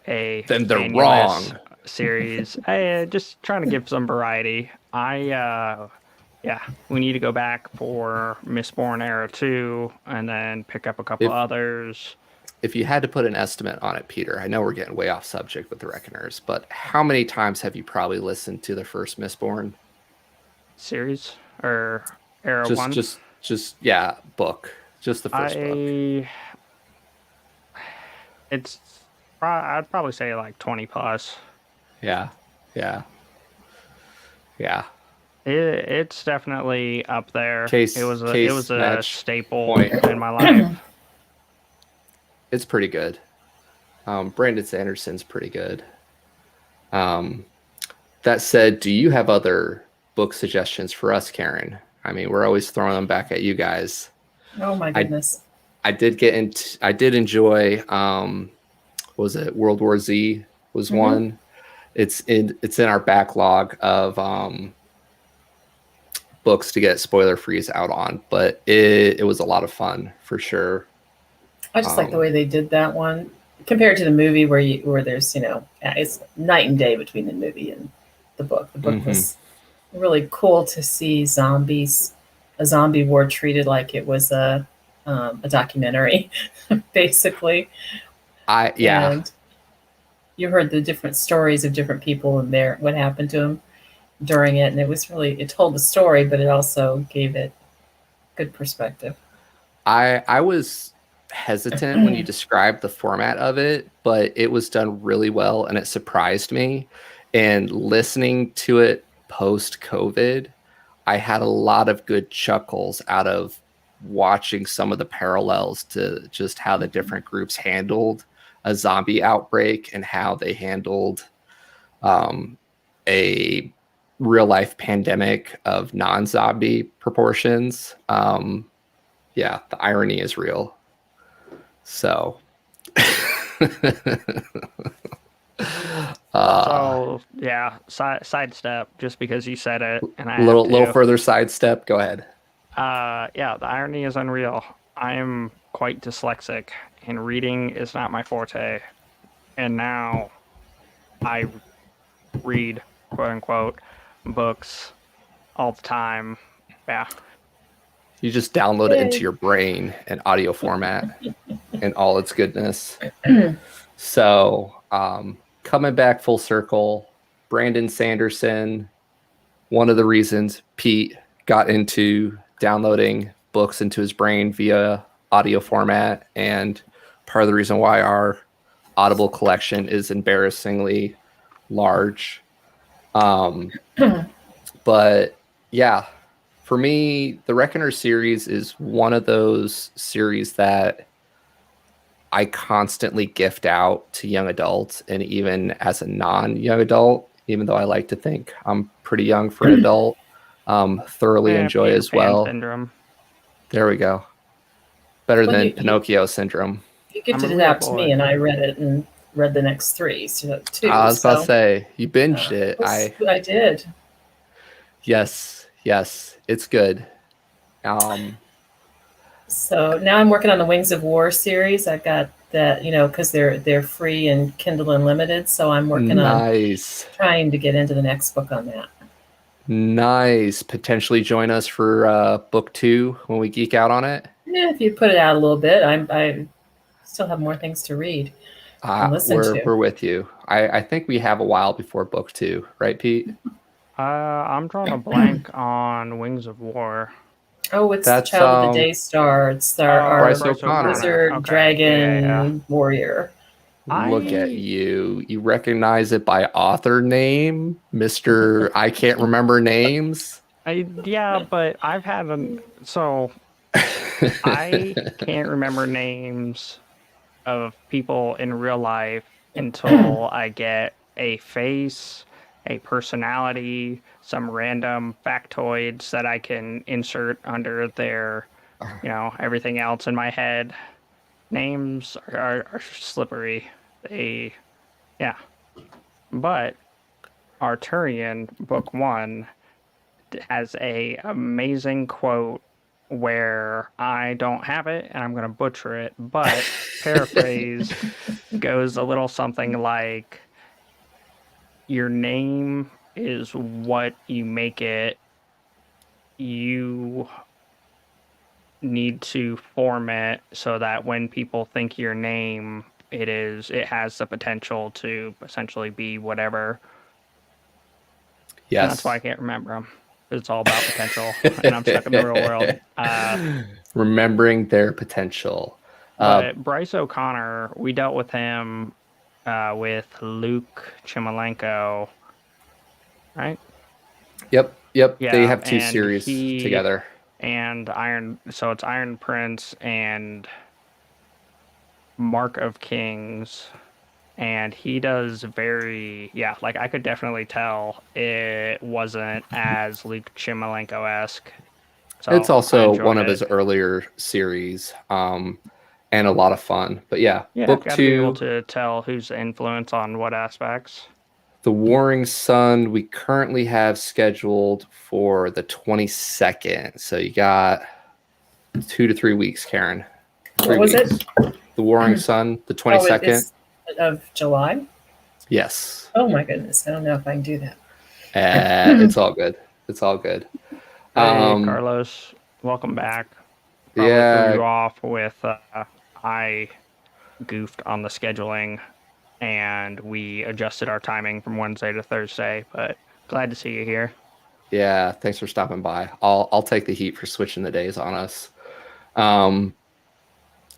a Then they're annuous wrong. series, just trying to give some variety. Yeah, we need to go back for Mistborn Era 2 and then pick up a couple others. If you had to put an estimate on it, Peter, I know we're getting way off subject with the Reckoners, but how many times have you probably listened to the first Mistborn series or Era 1? Yeah, book. Just the first book. I'd probably say like 20 plus. Yeah. It's definitely up there. Case it was a match staple point. in my life. It's pretty good. Brandon Sanderson's pretty good. That said, do you have other book suggestions for us, Karen? I mean, we're always throwing them back at you guys. Oh my goodness. I did enjoy what was it? World War Z was one. It's in our backlog of books to get spoiler freeze out on, but it was a lot of fun for sure. I just like the way they did that one compared to the movie where there's, it's night and day between the movie and the book. The book was really cool to see a zombie war treated like it was a documentary, basically. And you heard the different stories of different people and what happened to them during it, and it told the story, but it also gave it good perspective. I was hesitant when you described the format of it, but it was done really well and it surprised me. And listening to it post-COVID, I had a lot of good chuckles out of watching some of the parallels to just how the different groups handled a zombie outbreak and how they handled a real life pandemic of non-zombie proportions. The irony is real. So sidestep just because you said it, and I little further sidestep. Go ahead. The irony is unreal. I am quite dyslexic, and reading is not my forte. And now I read, quote unquote, books all the time. Yeah. You just download it into your brain in audio format and all its goodness. So, coming back full circle, Brandon Sanderson, one of the reasons Pete got into downloading books into his brain via audio format, and part of the reason why our Audible collection is embarrassingly large. But yeah, for me, the Reckoner series is one of those series that I constantly gift out to young adults, and even as a non-young adult, even though I like to think I'm pretty young for an adult. Thoroughly enjoy Peter as Pan well. syndrome. There we go. Better Well, than Pinocchio syndrome. You I'm gifted a it real out to me, boy. and I read it and read the next three too. I was about to So say, you binged it. I did. Yes, it's good. So now I'm working on the Wings of War series. I got that, because they're free and Kindle Unlimited. So I'm working on Nice. trying to get into the next book on that. Nice. Potentially join us for book 2 when we geek out on it. Yeah, if you put it out a little bit, I still have more things to read and listen to. We're with you. I think we have a while before book 2, right, Pete? I'm drawing a blank on Wings of War. Oh, it's That's, the Child of the Day Star. It's our Bryce O'Connor. wizard, Okay, dragon, warrior. Look at you. You recognize it by author name, Mr. I can't remember names. Yeah, but I've had I can't remember names of people in real life until I get a face, a personality, some random factoids that I can insert under their, everything else in my head. Names are slippery. Yeah. But Arturian Book 1 has a amazing quote where I don't have it and I'm going to butcher it, but paraphrase goes a little something like, your name is what you make it. You need to form it so that when people think your name, it has the potential to essentially be whatever. Yes. And that's why I can't remember them. It's all about potential, and I'm stuck in the real world. Remembering their potential. But Bryce O'Connor, we dealt with him with Luke Chimolenko, right? Yep. Yeah, They have 2 and series together. And so it's Iron Prince and Mark of Kings. And he does I could definitely tell it wasn't as Luke Chimolenko-esque. So It's also one of it. his earlier series, and a lot of fun. But book gotta 2, be able to tell who's the influence on what aspects. The Warring Sun, we currently have scheduled for the 22nd. So you got 2 to 3 weeks, Karen. 3 What was weeks. The Warring Sun, the 22nd. Of July? Yes. Oh my goodness. I don't know if I can do that. It's all good. It's all good. Hey, Carlos, welcome back. Probably threw you off with I goofed on the scheduling and we adjusted our timing from Wednesday to Thursday, but glad to see you here. Yeah, thanks for stopping by. I'll take the heat for switching the days on us.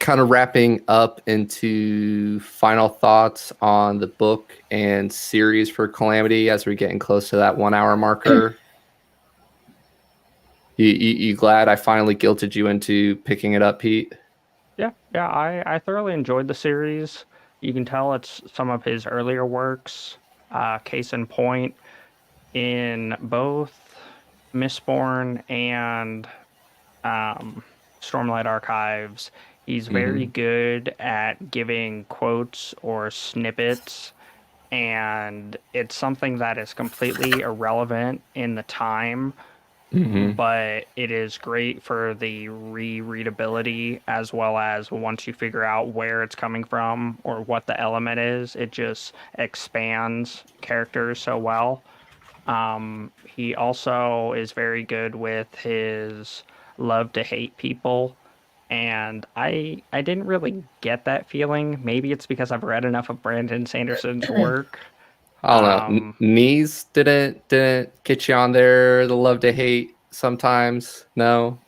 Kind of wrapping up into final thoughts on the book and series for Calamity as we're getting close to that 1 hour marker. You glad I finally guilted you into picking it up, Pete? Yeah, I thoroughly enjoyed the series. You can tell it's some of his earlier works. Case in point, in both Mistborn and Stormlight Archives, he's very good at giving quotes or snippets, and it's something that is completely irrelevant in the time, but it is great for the rereadability, as well as once you figure out where it's coming from or what the element is, it just expands characters so well. He also is very good with his love to hate people, and I didn't really get that feeling. Maybe it's because I've read enough of Brandon Sanderson's work. I don't know. Knees didn't get you on there. The love to hate sometimes. No.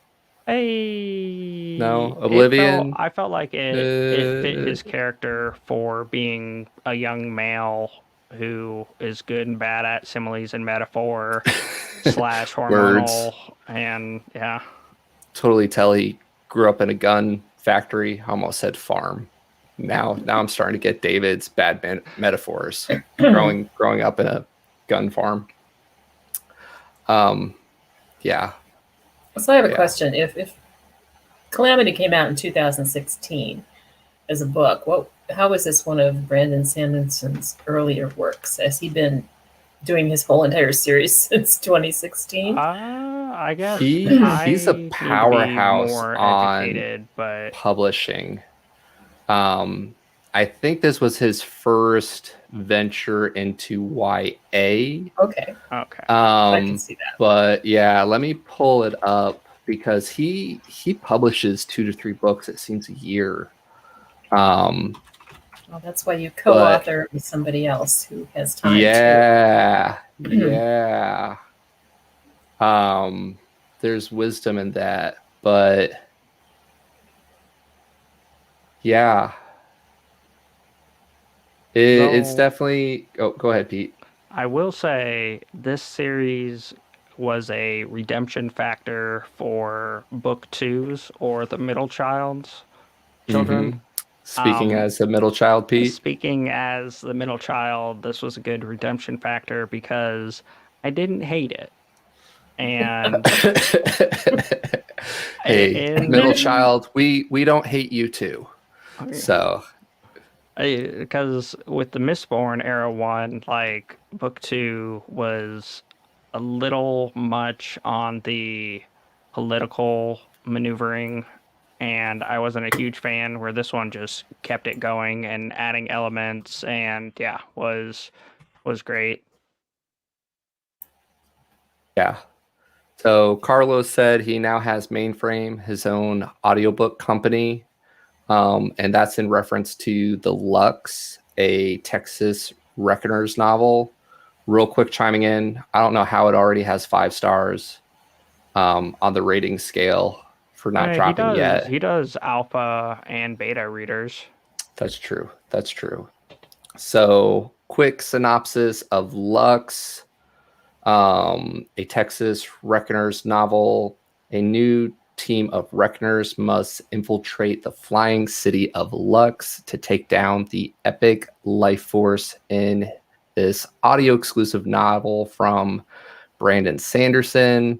Oblivion. I felt like it fit his character for being a young male who is good and bad at similes and metaphor / hormonal and yeah. Totally tell he grew up in a gun factory. I almost said farm. Now I'm starting to get David's bad metaphors. growing up in a gun farm. Yeah. So I have a Yeah. question. If Calamity came out in 2016 as a book, how was this one of Brandon Sanderson's earlier works? Has he been doing his whole entire series since 2016? I guess He's a I need to be powerhouse more on educated, but publishing. I think this was his first venture into YA. Okay, okay. I can see that. But yeah, let me pull it up because he publishes 2 to 3 books, it seems, a year. Well, that's why you co-author with somebody else who has time yeah, yeah. There's wisdom in that, but yeah, it's Though, definitely. Oh, go ahead, Pete. I will say this series was a redemption factor for book 2s or the middle child's children. Speaking as a middle child, Pete. Speaking as the middle child, this was a good redemption factor because I didn't hate it. And hey, middle child, we don't hate you too. So because with the Mistborn era one, like book 2 was a little much on the political maneuvering, and I wasn't a huge fan, where this one just kept it going and adding elements, and yeah, was great. yeah. So Carlos said he now has Mainframe, his own audiobook company. And that's in reference to The Lux, a Texas Reckoners novel. Real quick chiming in, I don't know how it already has 5 stars on the rating scale for not dropping yet. He does alpha and beta readers. That's true. That's true. So quick synopsis of Lux, a Texas Reckoners novel. A new team of Reckoners must infiltrate the flying city of Lux to take down the epic life force in this audio exclusive novel from Brandon Sanderson.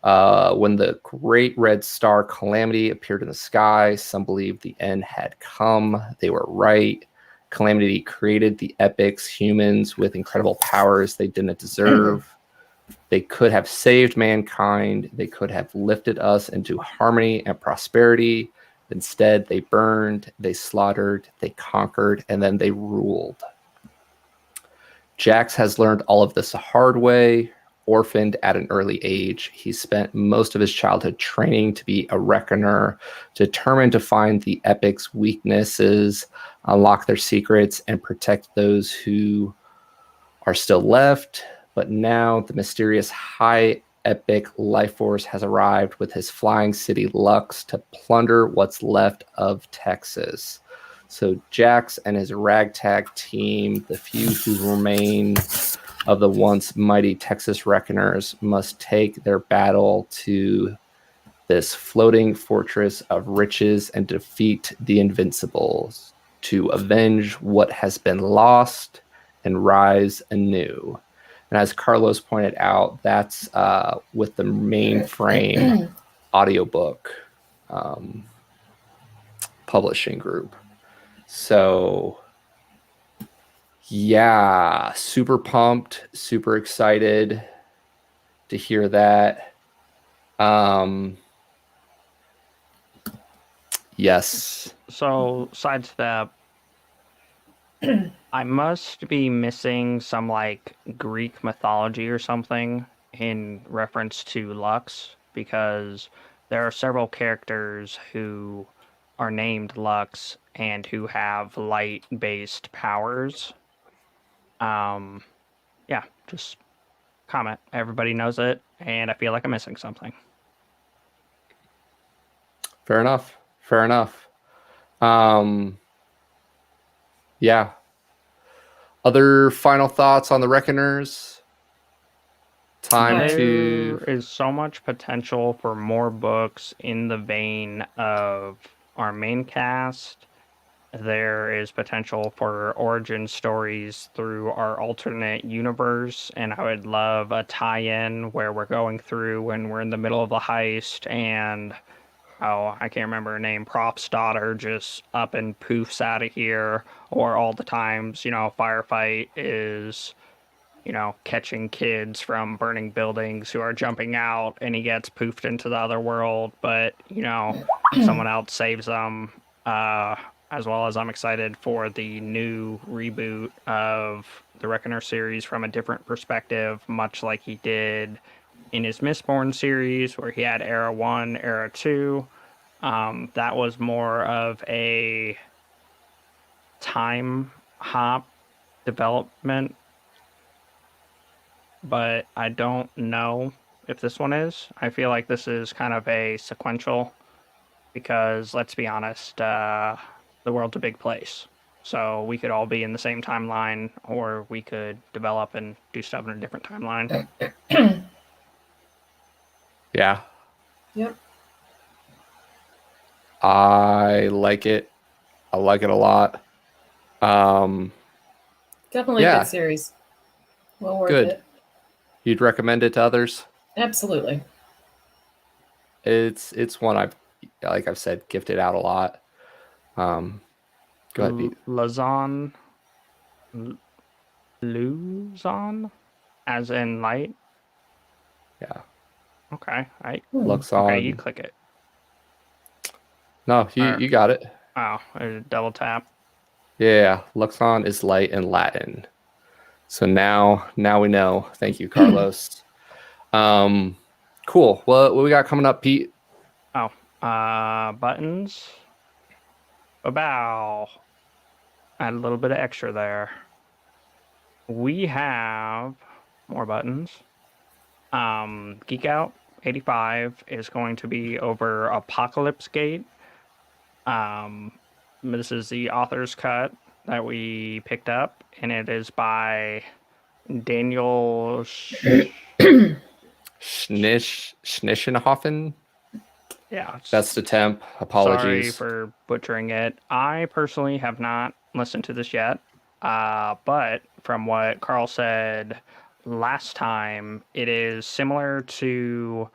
When the great red star Calamity appeared in the sky, some believed the end had come. They were right. Calamity created the epics, humans with incredible powers they didn't deserve. They could have saved mankind. They could have lifted us into harmony and prosperity. Instead, they burned, they slaughtered, they conquered, and then they ruled. Jax has learned all of this the hard way. Orphaned at an early age, he spent most of his childhood training to be a reckoner, determined to find the epic's weaknesses, unlock their secrets, and protect those who are still left. But now the mysterious high epic life force has arrived with his flying city Lux to plunder what's left of Texas. So Jax and his ragtag team, the few who remain of the once mighty Texas Reckoners, must take their battle to this floating fortress of riches and defeat the Invincibles to avenge what has been lost and rise anew. And as Carlos pointed out, that's with the Mainframe audiobook publishing group. So yeah, super pumped, super excited to hear that. Yes. So, sidestep. I must be missing some like Greek mythology or something in reference to Lux, because there are several characters who are named Lux and who have light-based powers. Yeah, just comment. Everybody knows it, and I feel like I'm missing something. Fair enough. Fair enough. Yeah. Other final thoughts on the Reckoners? There is so much potential for more books in the vein of our main cast. there is potential for origin stories through our alternate universe, and I would love a tie-in where we're going through when we're in the middle of the heist and I can't remember her name, Prop's daughter just up and poofs out of here, or all the times, firefight is, catching kids from burning buildings who are jumping out and he gets poofed into the other world, but, someone else saves them. As well as I'm excited for the new reboot of the Reckoner series from a different perspective, much like he did in his Mistborn series, where he had Era 1, Era 2. That was more of a time hop development, but I don't know if this one is. I feel like this is kind of a sequential because, let's be honest, the world's a big place. So we could all be in the same timeline, or we could develop and do stuff in a different timeline. Yeah. Yep. I like it. I like it a lot. Definitely a good series. Well worth it. You'd recommend it to others? Absolutely. It's one I've said, gifted out a lot. Go ahead, Pete. Luzon, as in light. Yeah. Okay. Luxon. Okay, you click it. No, you got it. Oh, there's a double tap. Yeah, Luxon is light in Latin. So now we know. Thank you, Carlos. Cool. What we got coming up, Pete? Buttons. About add a little bit of extra there. We have more buttons. Geek Out 85 is going to be over Apocalypse Gate. This is the author's cut that we picked up, and it is by Daniel Schnischenhofen. Yeah. Best attempt. Apologies. Sorry for butchering it. I personally have not listened to this yet, but from what Carl said last time, it is similar to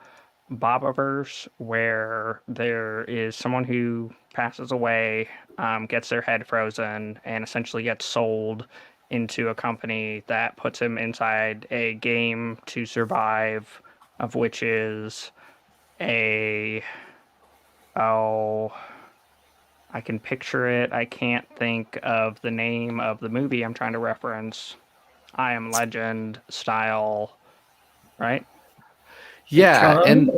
Bobaverse, where there is someone who passes away, gets their head frozen, and essentially gets sold into a company that puts him inside a game to survive, of which is I can picture it. I can't think of the name of the movie I'm trying to reference. I Am Legend style, right? Yeah, and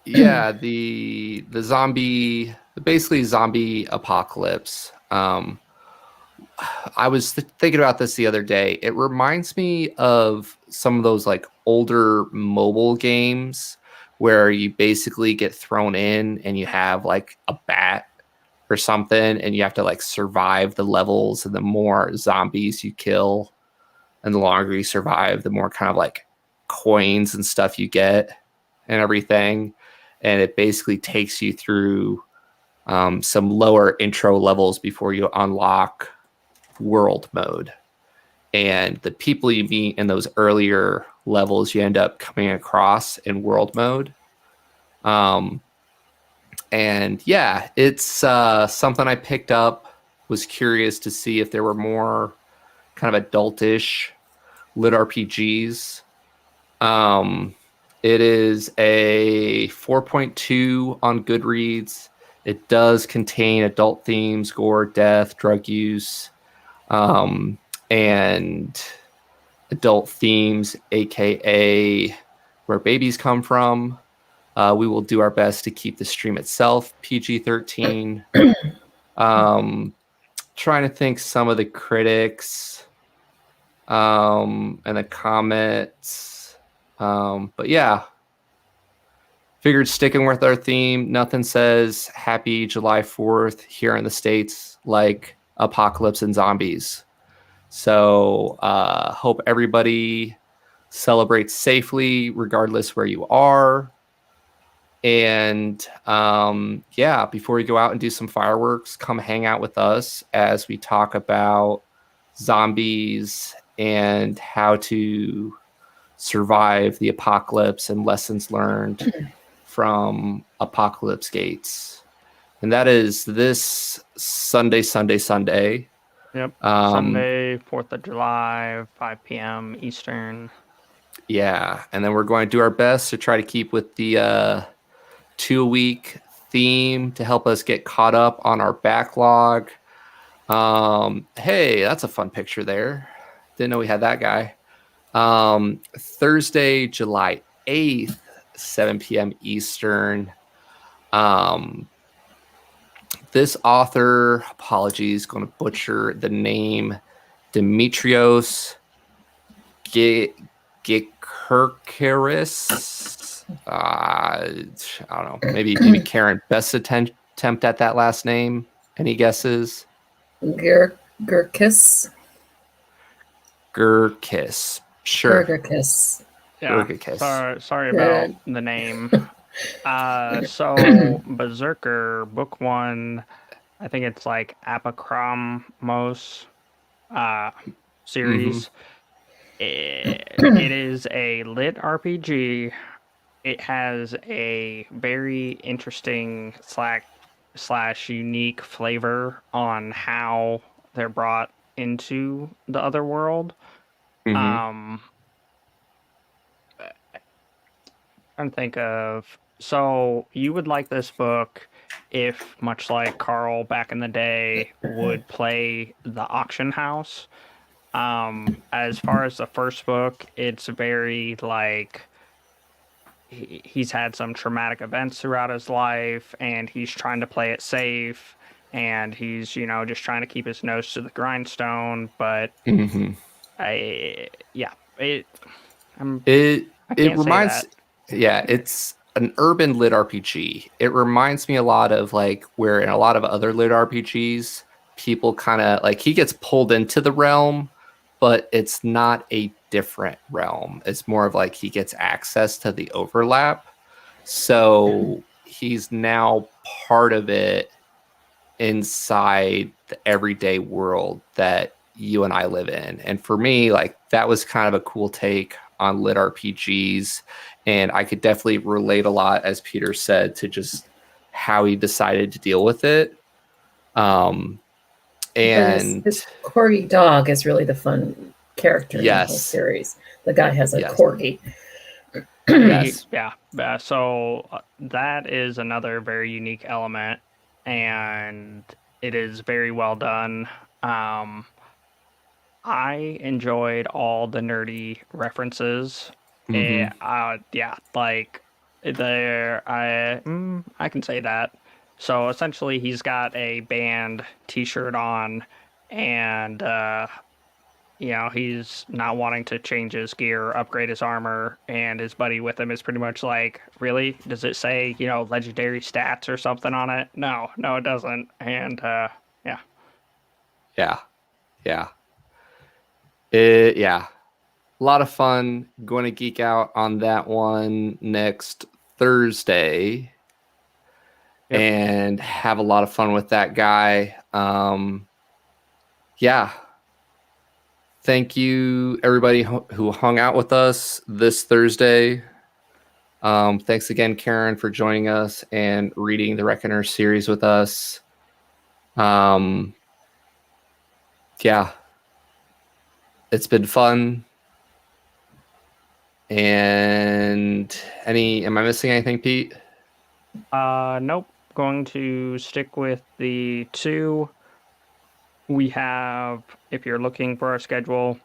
yeah, the zombie, basically zombie apocalypse. I was thinking about this the other day. It reminds me of some of those like older mobile games where you basically get thrown in and you have like a bat or something and you have to like survive the levels, and the more zombies you kill and the longer you survive, the more kind of like coins and stuff you get and everything. And it basically takes you through some lower intro levels before you unlock world mode. And the people you meet in those earlier levels, you end up coming across in world mode. And yeah, it's something I picked up, was curious to see if there were more kind of adultish lit RPGs. It is a 4.2 on Goodreads. It does contain adult themes, gore, death, drug use, and adult themes, aka where babies come from. We will do our best to keep the stream itself PG-13. Trying to think some of the critics and the comments. But yeah, figured sticking with our theme. Nothing says happy July 4th here in the States like apocalypse and zombies. So hope everybody celebrates safely regardless where you are. And yeah, before we go out and do some fireworks, come hang out with us as we talk about zombies and how to survive the apocalypse and lessons learned from Apocalypse Gates. And that is this Sunday. Yep. Sunday, 4th of July, 5 p.m. Eastern. Yeah. And then we're going to do our best to try to keep with the 2-week theme to help us get caught up on our backlog. Hey, that's a fun picture there. Didn't know we had that guy. Thursday, July 8th, 7 p.m. Eastern. This author, apologies, going to butcher the name, Demetrios Gikerkis. I don't know. Maybe Karen, best attempt at that last name. Any guesses? Gurkis. Gurkis. Sure. Gurkis. Yeah. Gurkis. Sorry about the name. So Berserker book 1, I think it's like Apochromos series. It is a lit RPG. It has a very interesting slash unique flavor on how they're brought into the other world. I'm think of, so you would like this book if, much like Carl back in the day, would play the auction house. As far as the first book, it's very like he's had some traumatic events throughout his life and he's trying to play it safe and he's, just trying to keep his nose to the grindstone. But it reminds, it's an urban lit RPG. It reminds me a lot of like where in a lot of other lit RPGs, people kind of like he gets pulled into the realm, but it's not a different realm. It's more of like he gets access to the overlap. So he's now part of it inside the everyday world that you and I live in. And for me, like that was kind of a cool take on lit RPGs. And I could definitely relate a lot, as Peter said, to just how he decided to deal with it. And his corgi dog is really the fun character in the whole series. The guy has a corgi. Yes. Yeah. So that is another very unique element, and it is very well done. I enjoyed all the nerdy references. Like there, I can say that. So essentially, he's got a band T-shirt on, and he's not wanting to change his gear, upgrade his armor, and his buddy with him is pretty much like, really? Does it say, legendary stats or something on it? No, it doesn't. And a lot of fun. Going to geek out on that one next Thursday. Yep. And have a lot of fun with that guy. Thank you, everybody who hung out with us this Thursday. Thanks again, Karen, for joining us and reading the Reckoner series with us. It's been fun. And am I missing anything, Pete? Nope. Going to stick with the 2. We have, if you're looking for our schedule,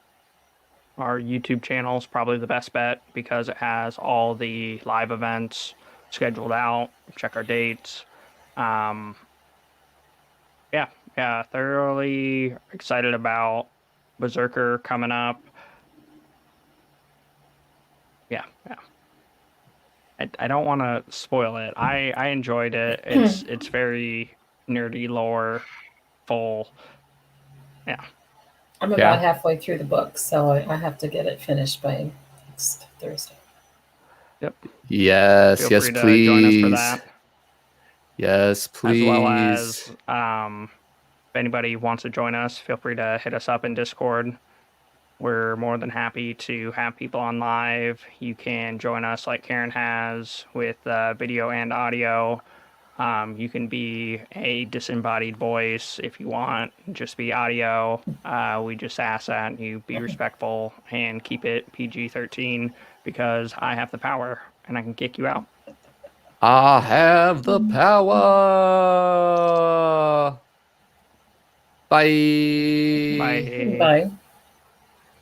our YouTube channel is probably the best bet because it has all the live events scheduled out. Check our dates. Thoroughly excited about Berserker coming up. Yeah. I don't want to spoil it. I enjoyed it. It's very nerdy lore full. Yeah. I'm about halfway through the book, so I have to get it finished by next Thursday. Yep. Yes, Feel yes, free to please. join us for that. Yes, please. As well as if anybody wants to join us, feel free to hit us up in Discord. We're more than happy to have people on live. You can join us like Karen has with video and audio. You can be a disembodied voice if you want, just be audio. We just ask that you be respectful and keep it PG-13 because I have the power and I can kick you out. I have the power. Bye. Bye. Bye.